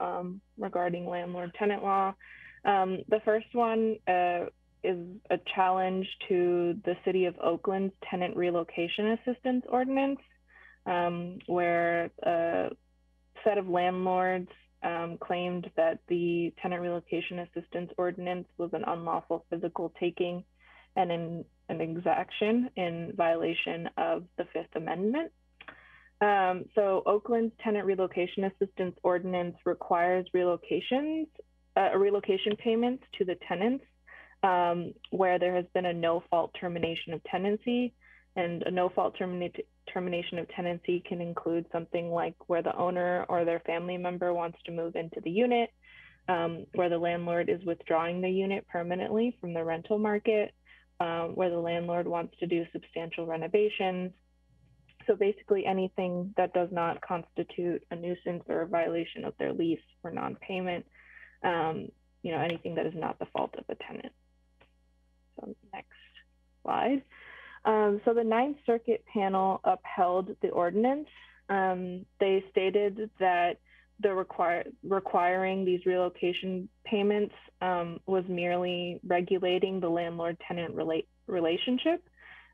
regarding landlord-tenant law. The first one is a challenge to the City of Oakland's Tenant Relocation Assistance Ordinance, where a set of landlords claimed that the Tenant Relocation Assistance Ordinance was an unlawful physical taking and an exaction in violation of the Fifth Amendment. So Oakland's Tenant Relocation Assistance Ordinance requires relocation payments to the tenants where there has been a no-fault termination of tenancy. And a no-fault termination of tenancy can include something like where the owner or their family member wants to move into the unit, where the landlord is withdrawing the unit permanently from the rental market, where the landlord wants to do substantial renovations. So basically anything that does not constitute a nuisance or a violation of their lease or non-payment, anything that is not the fault of the tenant. So next slide. So the Ninth Circuit panel upheld the ordinance. They stated that the requiring these relocation payments was merely regulating the landlord-tenant relationship,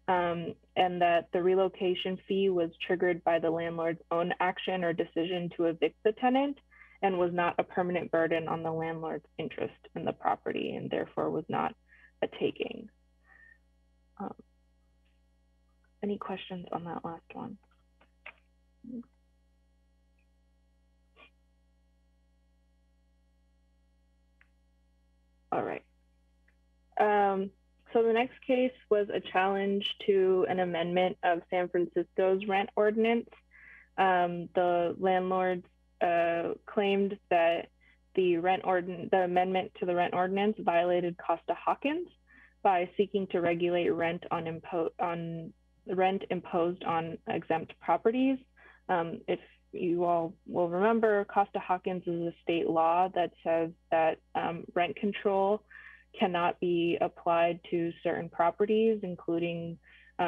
and that the relocation fee was triggered by the landlord's own action or decision to evict the tenant and was not a permanent burden on the landlord's interest in the property and therefore was not a taking. Any questions on that last one? All right. So the next case was a challenge to an amendment of San Francisco's rent ordinance. The landlords claimed that the amendment to the rent ordinance violated Costa-Hawkins by seeking to regulate rent imposed on exempt properties. If you all will remember, Costa-Hawkins is a state law that says that rent control cannot be applied to certain properties, including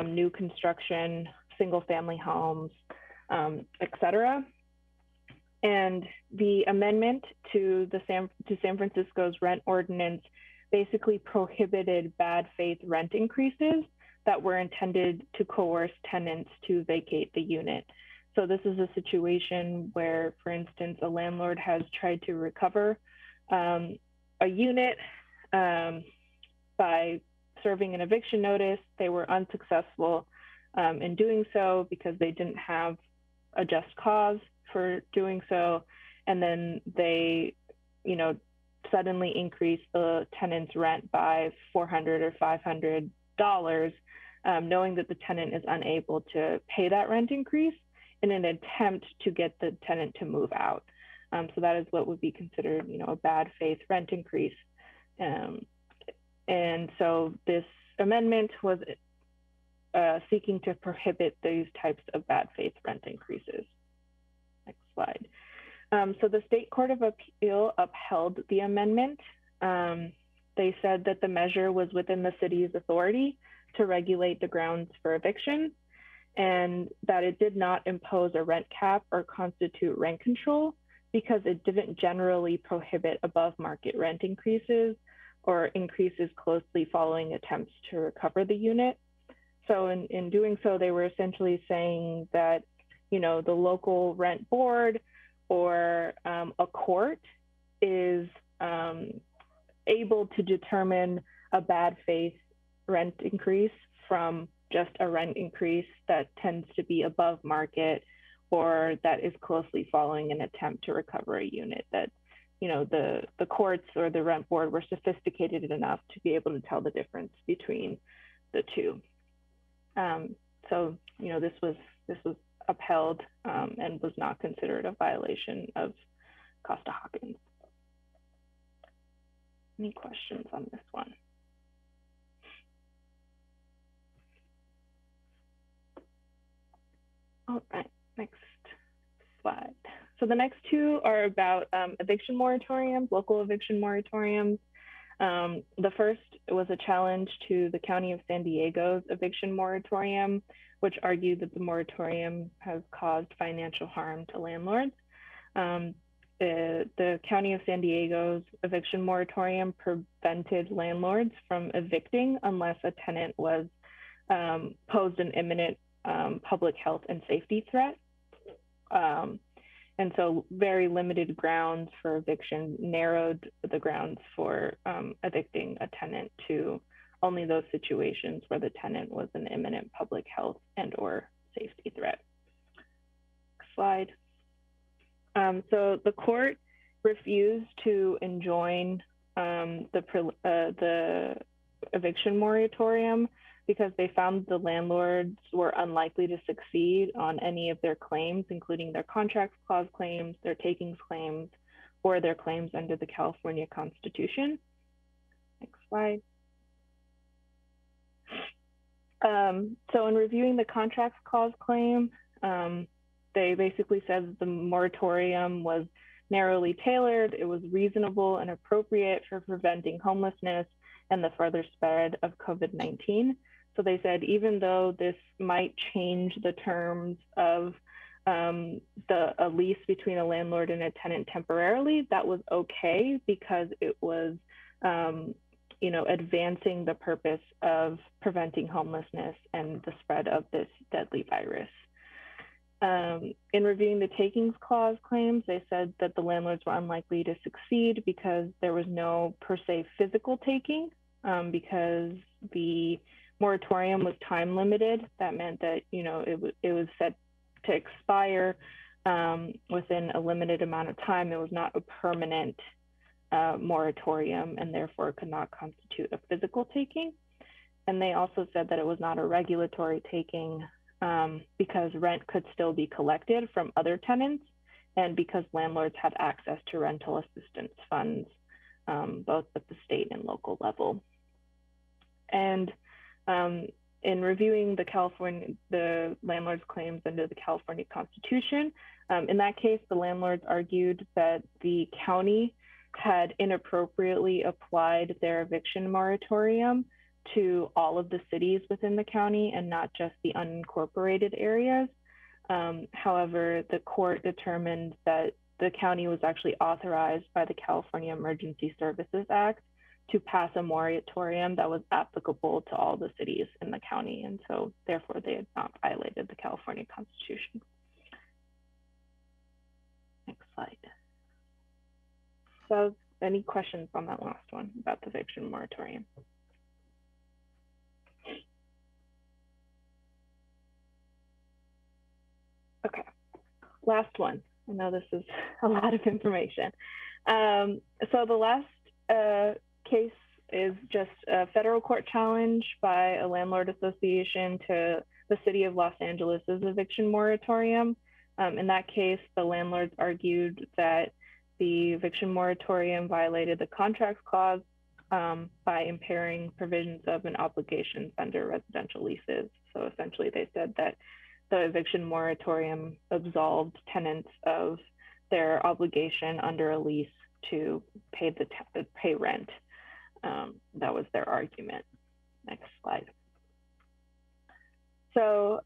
new construction, single-family homes, etc. And the amendment to San Francisco's rent ordinance basically prohibited bad faith rent increases that were intended to coerce tenants to vacate the unit. So this is a situation where, for instance, a landlord has tried to recover a unit by serving an eviction notice. They were unsuccessful in doing so because they didn't have a just cause for doing so. And then they, suddenly increased the tenant's rent by $400 or $500, knowing that the tenant is unable to pay that rent increase in an attempt to get the tenant to move out. So that is what would be considered, a bad faith rent increase. And so this amendment was seeking to prohibit these types of bad faith rent increases. Next slide. So the State Court of Appeal upheld the amendment. They said that the measure was within the city's authority to regulate the grounds for eviction, and that it did not impose a rent cap or constitute rent control because it didn't generally prohibit above market rent increases or increases closely following attempts to recover the unit. So in doing so, they were essentially saying that, the local rent board or a court is able to determine a bad faith rent increase from just a rent increase that tends to be above market or that is closely following an attempt to recover a unit, that the courts or the rent board were sophisticated enough to be able to tell the difference between the two. So this was upheld and was not considered a violation of Costa-Hawkins. Any questions on this one? All right, next slide. So the next two are about eviction moratoriums, local eviction moratoriums. The first was a challenge to the County of San Diego's eviction moratorium, which argued that the moratorium has caused financial harm to landlords. The County of San Diego's eviction moratorium prevented landlords from evicting unless a tenant was posed an imminent public health and safety threat. And so very limited grounds for eviction narrowed the grounds for evicting a tenant to only those situations where the tenant was an imminent public health and or safety threat. Next slide. So the court refused to enjoin the eviction moratorium because they found the landlords were unlikely to succeed on any of their claims, including their contract clause claims, their takings claims, or their claims under the California Constitution. Next slide. So in reviewing the contracts clause claim, they basically said that the moratorium was narrowly tailored, it was reasonable and appropriate for preventing homelessness and the further spread of COVID-19. So they said, even though this might change the terms of a lease between a landlord and a tenant temporarily, that was okay because it was, advancing the purpose of preventing homelessness and the spread of this deadly virus. In reviewing the takings clause claims, they said that the landlords were unlikely to succeed because there was no per se physical taking, because the moratorium was time limited. That meant that it was set to expire within a limited amount of time. It was not a permanent moratorium, and therefore could not constitute a physical taking. And they also said that it was not a regulatory taking because rent could still be collected from other tenants, and because landlords had access to rental assistance funds, both at the state and local level. And in reviewing the landlord's claims under the California Constitution, in that case, the landlords argued that the county had inappropriately applied their eviction moratorium to all of the cities within the county and not just the unincorporated areas. However, the court determined that the county was actually authorized by the California Emergency Services Act to pass a moratorium that was applicable to all the cities in the county. And so therefore they had not violated the California Constitution. Next slide. So any questions on that last one about the eviction moratorium? Okay, last one. I know this is a lot of information. So the last case is just a federal court challenge by a landlord association to the city of Los Angeles's eviction moratorium. In that case, the landlords argued that the eviction moratorium violated the contracts clause by impairing provisions of an obligation under residential leases. So essentially they said that the eviction moratorium absolved tenants of their obligation under a lease to pay rent. That was their argument. Next slide. So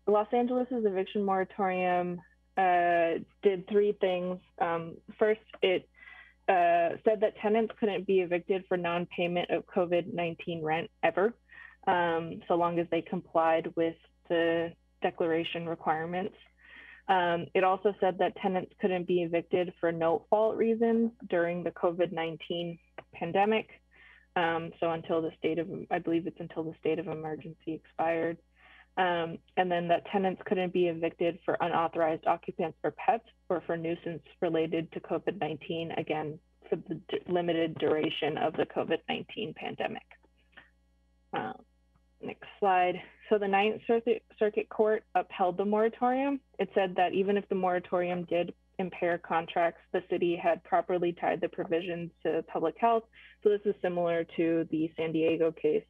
Los Angeles's eviction moratorium did three things. First, it said that tenants couldn't be evicted for non-payment of COVID-19 rent ever, so long as they complied with the declaration requirements. It also said that tenants couldn't be evicted for no fault reasons during the COVID-19 pandemic. So until the state of, I believe it's until the state of emergency expired. And then that tenants couldn't be evicted for unauthorized occupants or pets or for nuisance related to COVID-19, again, for the limited duration of the COVID-19 pandemic. Next slide. So the Ninth Circuit Court upheld the moratorium. It said that even if the moratorium did impair contracts, the city had properly tied the provisions to public health. So this is similar to the San Diego case,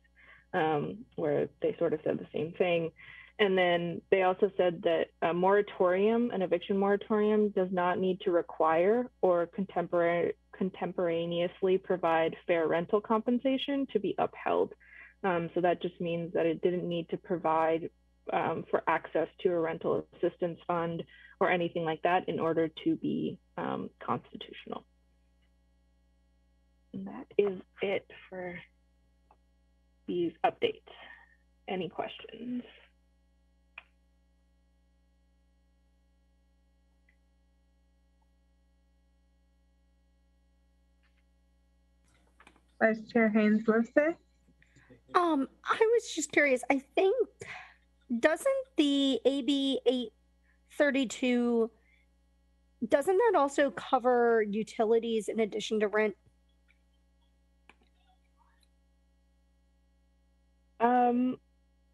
where they sort of said the same thing. And then they also said that a moratorium, an eviction moratorium, does not need to require or contemporaneously provide fair rental compensation to be upheld. So that just means that it didn't need to provide for access to a rental assistance fund or anything like that in order to be constitutional. And that is it for these updates. Any questions? Vice Chair Haynes-Livesey? I was just curious. I think, doesn't the AB 832, doesn't that also cover utilities in addition to rent?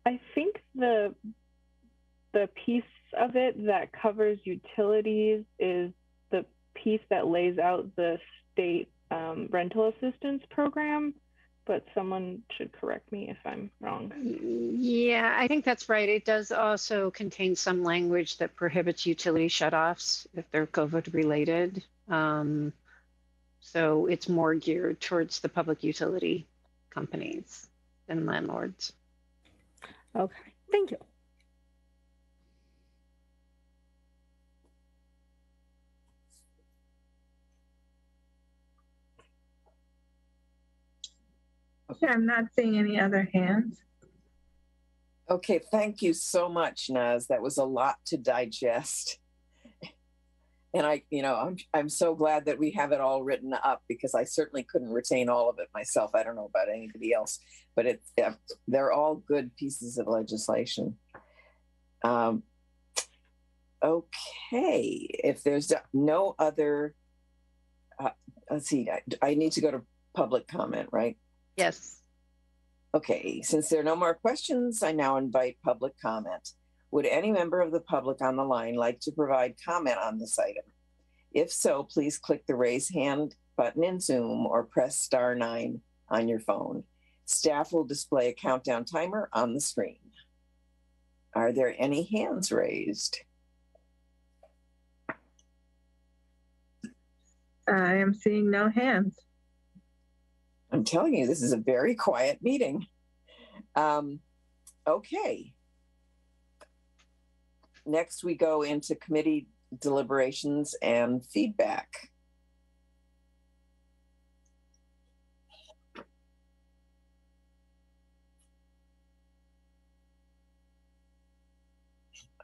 I think the piece of it that covers utilities is the piece that lays out the state rental assistance program, but someone should correct me if I'm wrong. Yeah, I think that's right. It does also contain some language that prohibits utility shutoffs if they're COVID related. So it's more geared towards the public utility companies than landlords. Okay, thank you. Okay, I'm not seeing any other hands. Okay, thank you so much, Naz. That was a lot to digest. And I'm so glad that we have it all written up, because I certainly couldn't retain all of it myself. I don't know about anybody else, but they're all good pieces of legislation. Okay, if there's no other, let's see, I need to go to public comment, right? Yes. Okay, since there are no more questions, I now invite public comment. Would any member of the public on the line like to provide comment on this item? If so, please click the raise hand button in Zoom or press *9 on your phone. Staff will display a countdown timer on the screen. Are there any hands raised? I am seeing no hands. I'm telling you, this is a very quiet meeting. Okay. Next, we go into committee deliberations and feedback.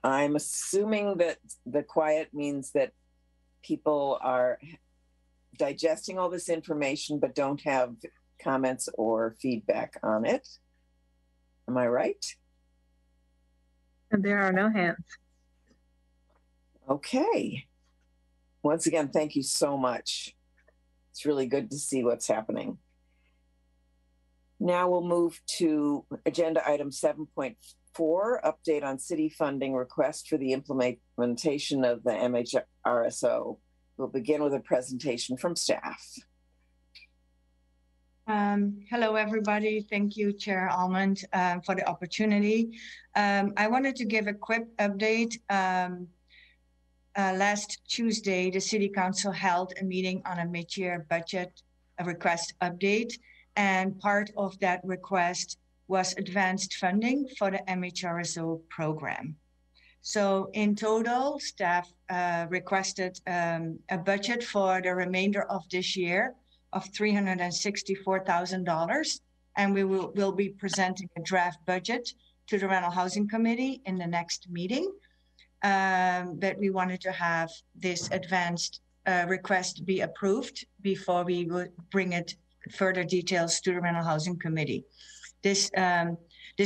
I'm assuming that the quiet means that people are digesting all this information but don't have comments or feedback on it. Am I right? And there are no hands. Okay. Once again, thank you so much. It's really good to see what's happening. Now we'll move to agenda item 7.4, update on city funding request for the implementation of the MHRSO. We'll begin with a presentation from staff. Hello, everybody. Thank you, Chair Almond, for the opportunity. I wanted to give a quick update. Last Tuesday, the City Council held a meeting on a mid-year budget request update, and part of that request was advanced funding for the MHRSO program. So in total, staff requested a budget for the remainder of this year of $364,000, and we will be presenting a draft budget to the Rental Housing Committee in the next meeting. But we wanted to have this advanced request be approved before we would bring it further details to the Rental Housing Committee. This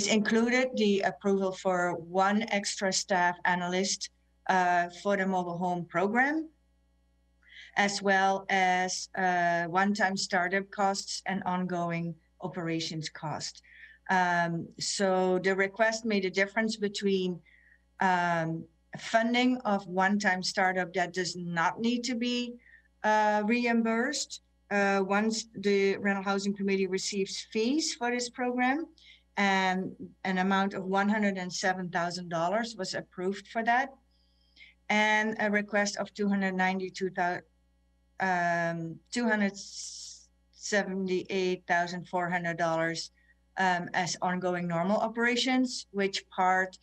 included the approval for one extra staff analyst for the mobile home program, as well as one-time startup costs and ongoing operations costs. So the request made a difference between funding of one-time startup that does not need to be reimbursed once the Rental Housing Committee receives fees for this program, and an amount of $107,000 was approved for that, and a request of $278,400 as ongoing normal operations, which part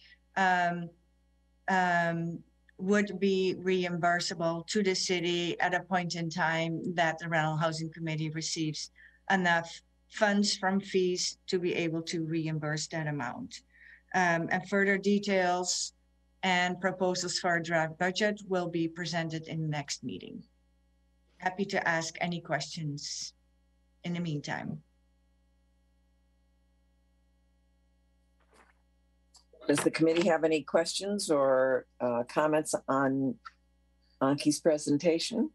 would be reimbursable to the city at a point in time that the Rental Housing Committee receives enough funds from fees to be able to reimburse that amount. And further details and proposals for a draft budget will be presented in the next meeting. Happy to ask any questions in the meantime. Does the committee have any questions or comments on Anki's presentation?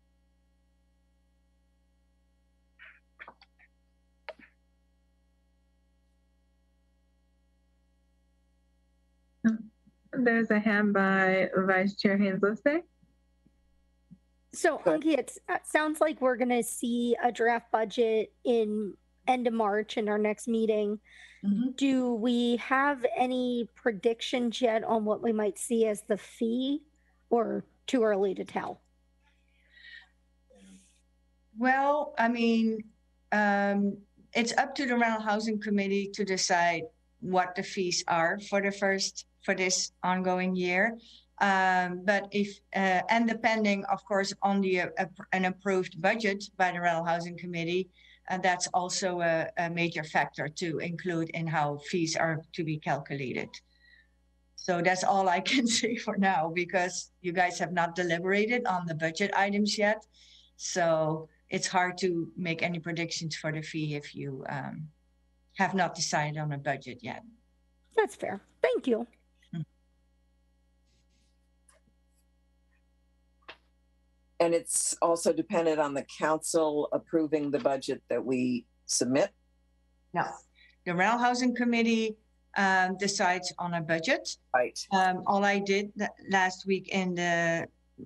There's a hand by Vice Chair Haynes-Lister. So, Anki, it sounds like we're going to see a draft budget in end of March in our next meeting. Do we have any predictions yet on what we might see as the fee, or too early to tell? Well, I mean, it's up to the rental housing committee to decide what the fees are for this ongoing year. But if and depending, of course, on an approved budget by the rental housing committee, that's also a major factor to include in how fees are to be calculated. So that's all I can say for now, because you guys have not deliberated on the budget items yet. So it's hard to make any predictions for the fee if you have not decided on a budget yet. That's fair. Thank you. And it's also dependent on the council approving the budget that we submit? No. The rental housing committee decides on a budget. Right. All I did last week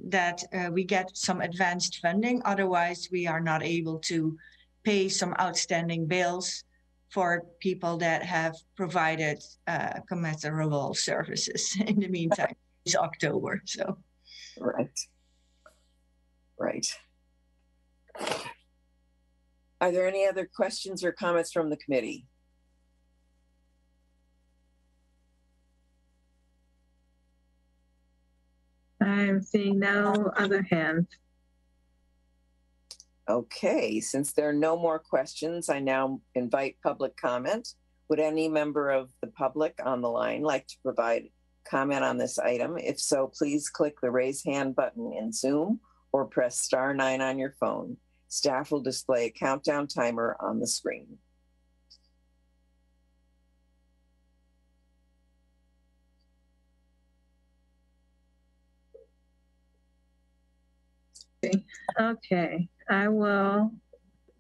that we get some advanced funding. Otherwise, we are not able to pay some outstanding bills for people that have provided commiserable services in the meantime. It's October, so. Right. Are there any other questions or comments from the committee? I'm seeing no other hands. Okay, since there are no more questions, I now invite public comment. Would any member of the public on the line like to provide comment on this item? If so, please click the raise hand button in Zoom or press *9 on your phone. Staff will display a countdown timer on the screen. Okay, I will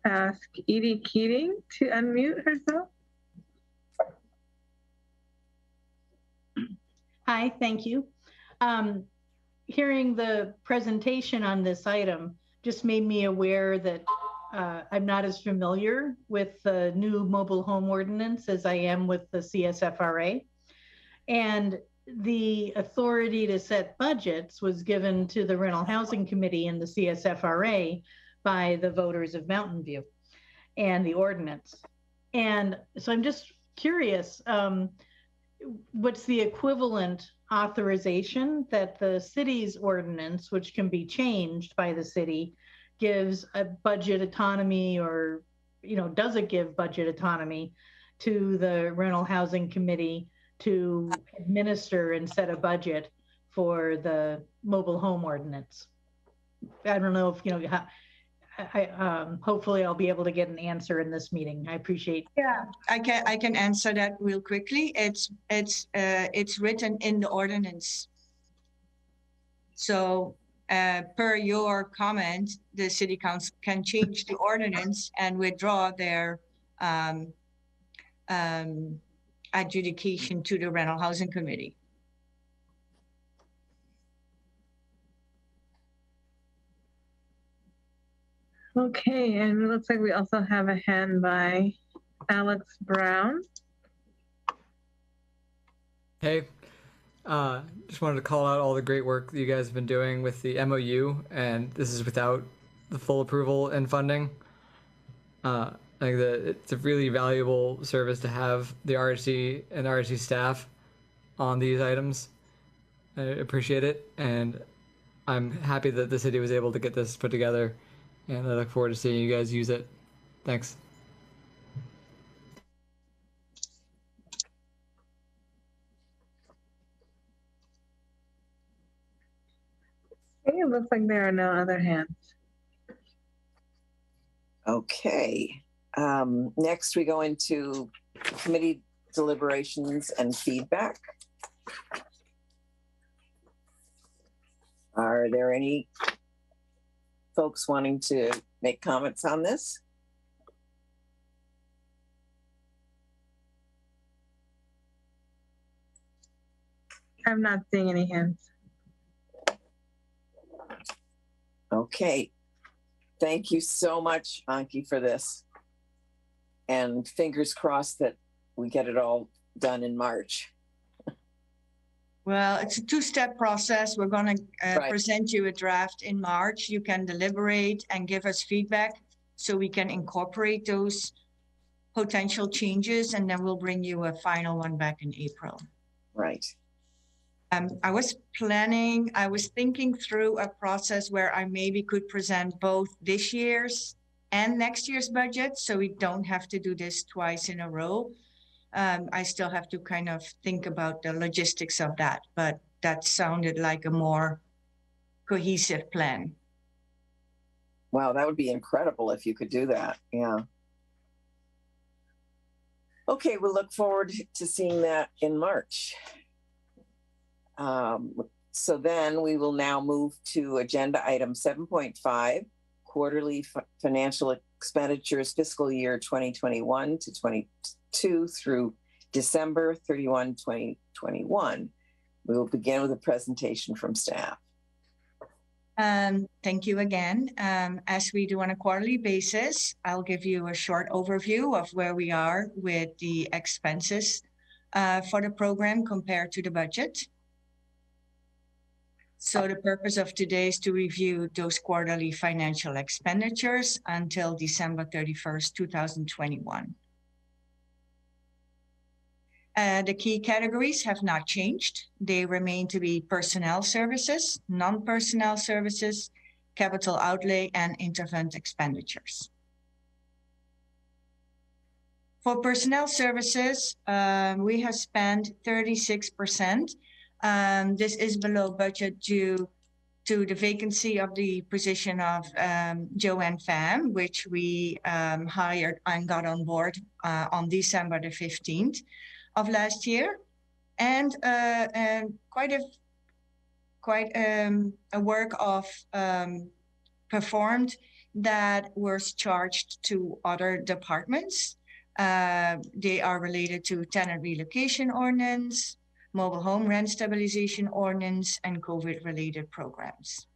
ask Edie Keating to unmute herself. Hi, thank you. Hearing the presentation on this item just made me aware that I'm not as familiar with the new mobile home ordinance as I am with the CSFRA. And the authority to set budgets was given to the Rental Housing Committee and the CSFRA by the voters of Mountain View and the ordinance. And so I'm just curious, what's the equivalent authorization that the city's ordinance, which can be changed by the city, gives a budget autonomy, or, does it give budget autonomy to the Rental Housing Committee to administer and set a budget for the mobile home ordinance? I don't know if, hopefully I'll be able to get an answer in this meeting. I appreciate. Yeah, I can answer that real quickly. It's written in the ordinance. So per your comment, the city council can change the ordinance and withdraw their adjudication to the Rental Housing Committee. Okay, and it looks like we also have a hand by Alex Brown. Hey, just wanted to call out all the great work that you guys have been doing with the MOU, and this is without the full approval and funding. I think that it's a really valuable service to have the RHC and RHC staff on these items. I appreciate it, and I'm happy that the city was able to get this put together, and I look forward to seeing you guys use it. Thanks. It looks like there are no other hands. Okay. Next, we go into committee deliberations and feedback. Are there any folks wanting to make comments on this? I'm not seeing any hands. Okay. Thank you so much, Anki, for this. And fingers crossed that we get it all done in March. Well, it's a two-step process. We're going to Right. present you a draft in March. You can deliberate and give us feedback so we can incorporate those potential changes, and then we'll bring you a final one back in April. Right. I was thinking through a process where I maybe could present both this year's and next year's budget, so we don't have to do this twice in a row. I still have to kind of think about the logistics of that, but that sounded like a more cohesive plan. Wow, that would be incredible if you could do that. Yeah. Okay, we'll look forward to seeing that in March. So then we will now move to agenda item 7.5, quarterly financial expenditures fiscal year 2021 to 22 through December 31, 2021. We will begin with a presentation from staff. Thank you again. As we do on a quarterly basis, I'll give you a short overview of where we are with the expenses for the program compared to the budget. So the purpose of today is to review those quarterly financial expenditures until December 31st, 2021. The key categories have not changed. They remain to be personnel services, non-personnel services, capital outlay, and intervent expenditures. For personnel services, we have spent 36%. This is below budget due to the vacancy of the position of Joanne Pham, which we hired and got on board on December the 15th of last year, and quite a work of performed that was charged to other departments. They are related to tenant relocation ordinance, mobile home rent stabilization ordinance, and COVID-related programs.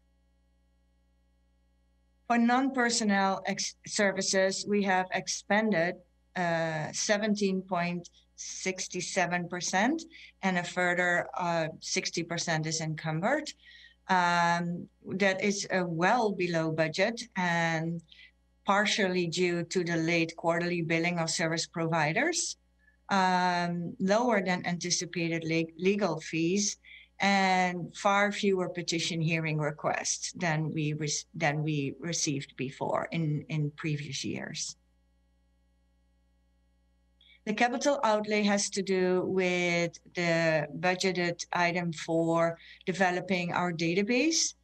For non-personnel services, we have expended 17.67%, and a further 60% is encumbered. That is well below budget and partially due to the late quarterly billing of service providers, lower than anticipated legal fees, and far fewer petition hearing requests than we received before in previous years. The capital outlay has to do with the budgeted item for developing our database.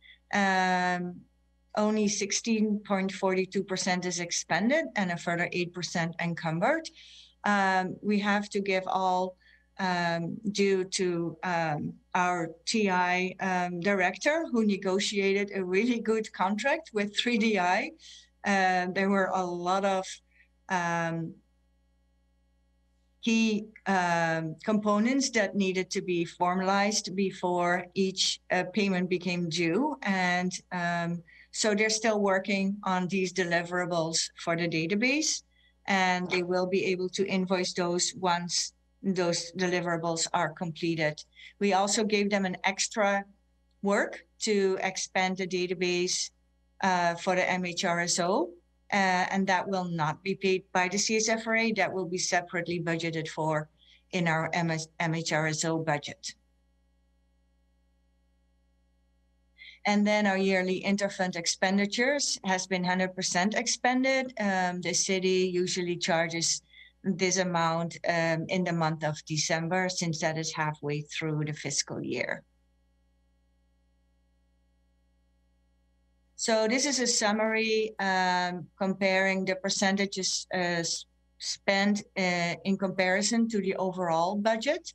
Only 16.42% is expended and a further 8% encumbered. We have to give all due to our TI director, who negotiated a really good contract with 3DI. There were a lot of key components that needed to be formalized before each payment became due. And so they're still working on these deliverables for the database, and they will be able to invoice those once those deliverables are completed. We also gave them an extra work to expand the database for the MHRSO, and that will not be paid by the CSFRA. That will be separately budgeted for in our MHRSO budget. And then our yearly interfund expenditures has been 100% expended. The city usually charges this amount in the month of December, since that is halfway through the fiscal year. So this is a summary comparing the percentages spent in comparison to the overall budget.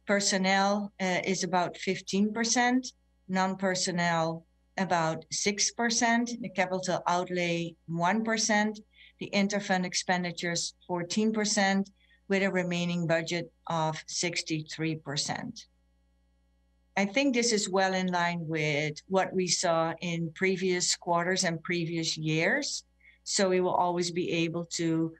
Personnel is about 15%, non-personnel about 6%, the capital outlay 1%, the interfund expenditures 14%, with a remaining budget of 63%. I think this is well in line with what we saw in previous quarters and previous years. So we will always be able to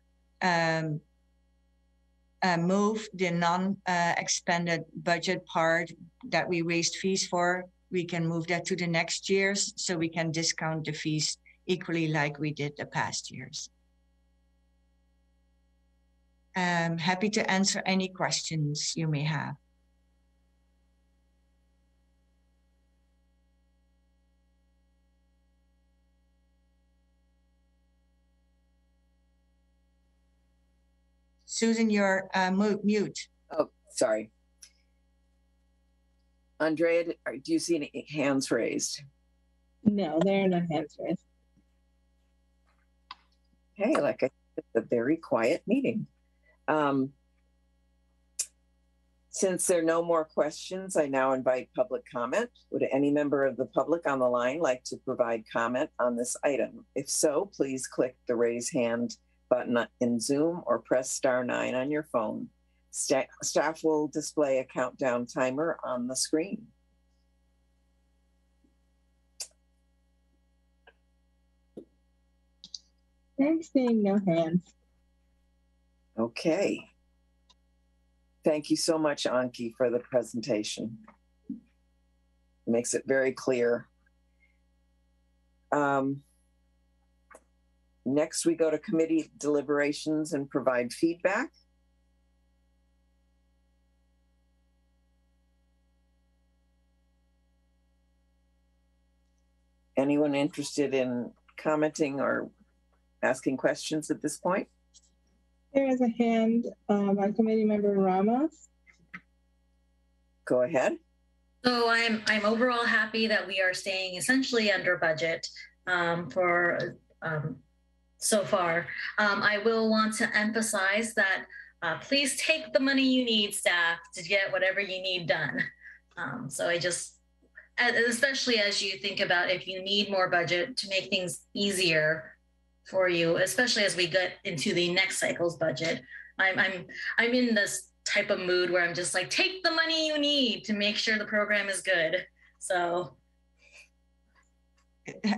move the non-expended budget part that we raised fees for. We can move that to the next years, so we can discount the fees equally like we did the past years. I'm happy to answer any questions you may have. Susan, you're mute. Oh, sorry. Andrea, do you see any hands raised? No, there are no hands raised. Okay, like I said, it's a very quiet meeting. Since there are no more questions, I now invite public comment. Would any member of the public on the line like to provide comment on this item? If so, please click the raise hand button in Zoom or press *9 on your phone. Staff will display a countdown timer on the screen. I'm seeing no hands. Okay. Thank you so much, Anki, for the presentation. It makes it very clear. Next, we go to committee deliberations and provide feedback. Anyone interested in commenting or asking questions at this point? There is a hand by committee member Ramos. Go ahead. So I'm overall happy that we are staying essentially under budget for so far. I will want to emphasize that please take the money you need, staff, to get whatever you need done. So I just, especially as you think about if you need more budget to make things easier for you, especially as we get into the next cycle's budget. I'm in this type of mood where I'm just like, take the money you need to make sure the program is good. So.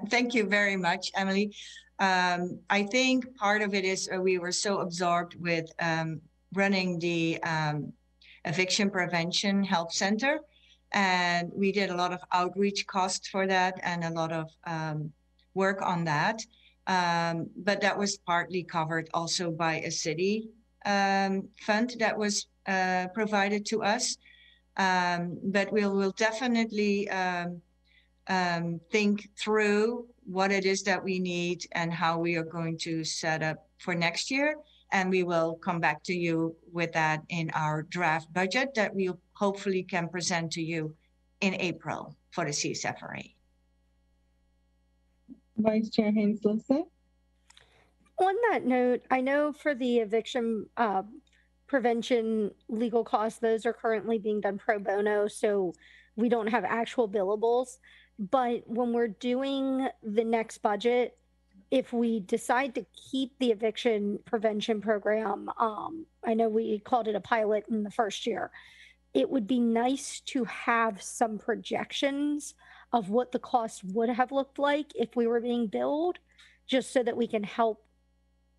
Thank you very much, Emily. I think part of it is we were so absorbed with running the eviction prevention help center, and we did a lot of outreach costs for that and a lot of work on that. But that was partly covered also by a city fund that was provided to us. But we'll definitely think through what it is that we need and how we are going to set up for next year. And we will come back to you with that in our draft budget that we hopefully can present to you in April for the CSFRA. Vice Chair Haynes-Lipset. On that note, I know for the eviction prevention legal costs, those are currently being done pro bono, so we don't have actual billables. But when we're doing the next budget, if we decide to keep the eviction prevention program, I know we called it a pilot in the first year, it would be nice to have some projections of what the cost would have looked like if we were being billed, just so that we can help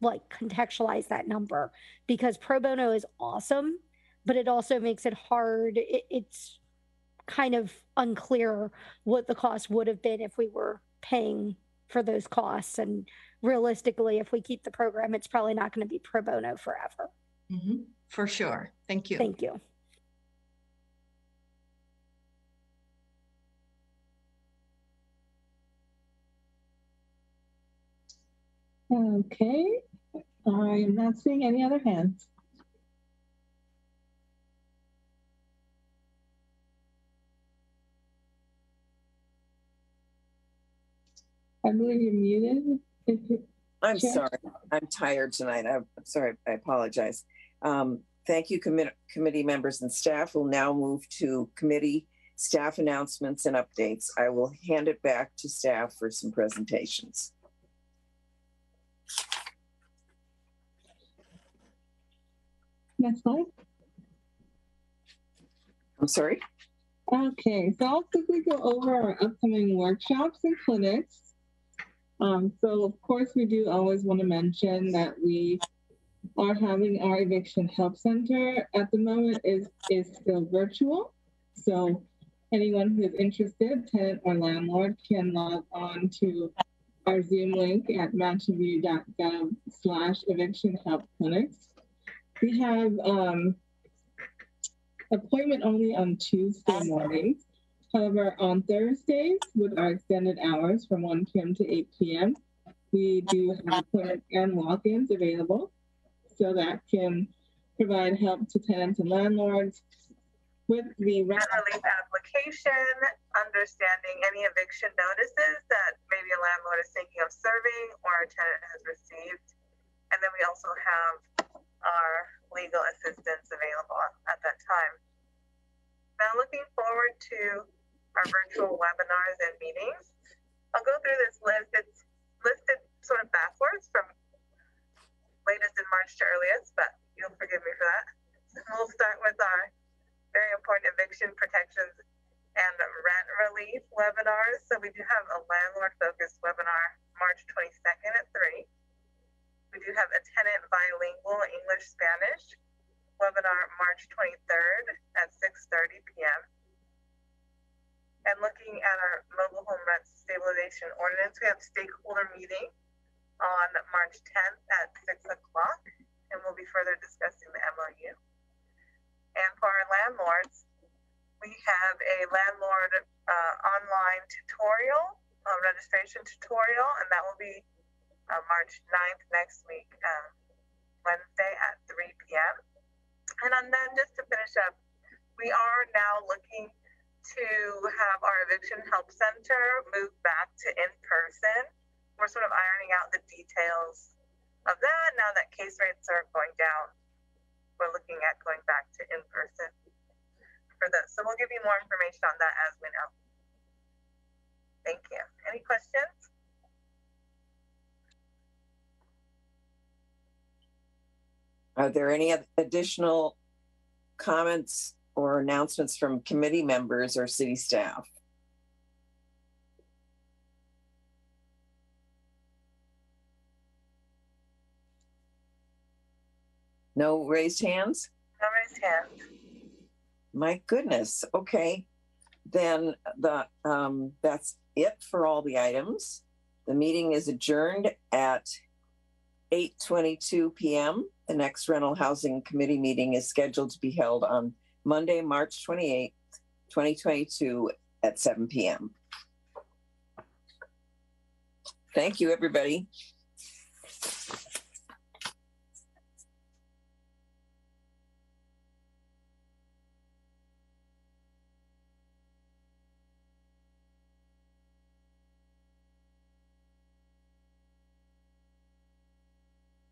like contextualize that number, because pro bono is awesome, but it also makes it hard. It's kind of unclear what the cost would have been if we were paying for those costs. And realistically, if we keep the program, it's probably not going to be pro bono forever. Mm-hmm. For sure. Thank you. Thank you. Okay, I'm not seeing any other hands. I believe you're muted. I'm sorry. I'm tired tonight. I'm sorry. I apologize. Thank you, committee members and staff. We'll now move to committee staff announcements and updates. I will hand it back to staff for some presentations. Next slide. I'm sorry? Okay, so I'll quickly go over our upcoming workshops and clinics. So of course, we do always want to mention that we are having our eviction help center at the moment is still virtual. So anyone who is interested, tenant or landlord, can log on to our Zoom link at mountainview.gov/eviction help clinics. We have appointment only on Tuesday mornings. However, on Thursdays, with our extended hours from 1 p.m. to 8 p.m., we do have appointments and walk-ins available. So that can provide help to tenants and landlords with the rent relief application, understanding any eviction notices that maybe a landlord is thinking of serving or a tenant has received. And then we also have our legal assistance available at that time. Now, looking forward to our virtual webinars and meetings. I'll go through this list. It's listed sort of backwards from latest in March to earliest, but you'll forgive me for that. We'll start with our very important eviction protections and rent relief webinars. So we do have a landlord-focused webinar March 22nd at 3. We do have a tenant bilingual English-Spanish webinar March 23rd at 6:30 p.m. And looking at our mobile home rent stabilization ordinance, we have stakeholder meeting on March 10th at 6 o'clock, and we'll be further discussing the MOU. And for our landlords, we have a landlord online tutorial, registration tutorial, and that will be March 9th next week, Wednesday at 3 p.m. And then just to finish up, we are now looking to have our eviction help center move back to in-person. We're sort of ironing out the details of that now that case rates are going down. We're looking at going back to in-person for this. So we'll give you more information on that as we know. Thank you. Any questions? Are there any additional comments or announcements from committee members or city staff? No raised hands? No raised hands. My goodness. Okay. Then that's it for all the items. The meeting is adjourned at 8:22 p.m. The next rental housing committee meeting is scheduled to be held on Monday, March 28th, 2022 at 7 p.m. Thank you, everybody.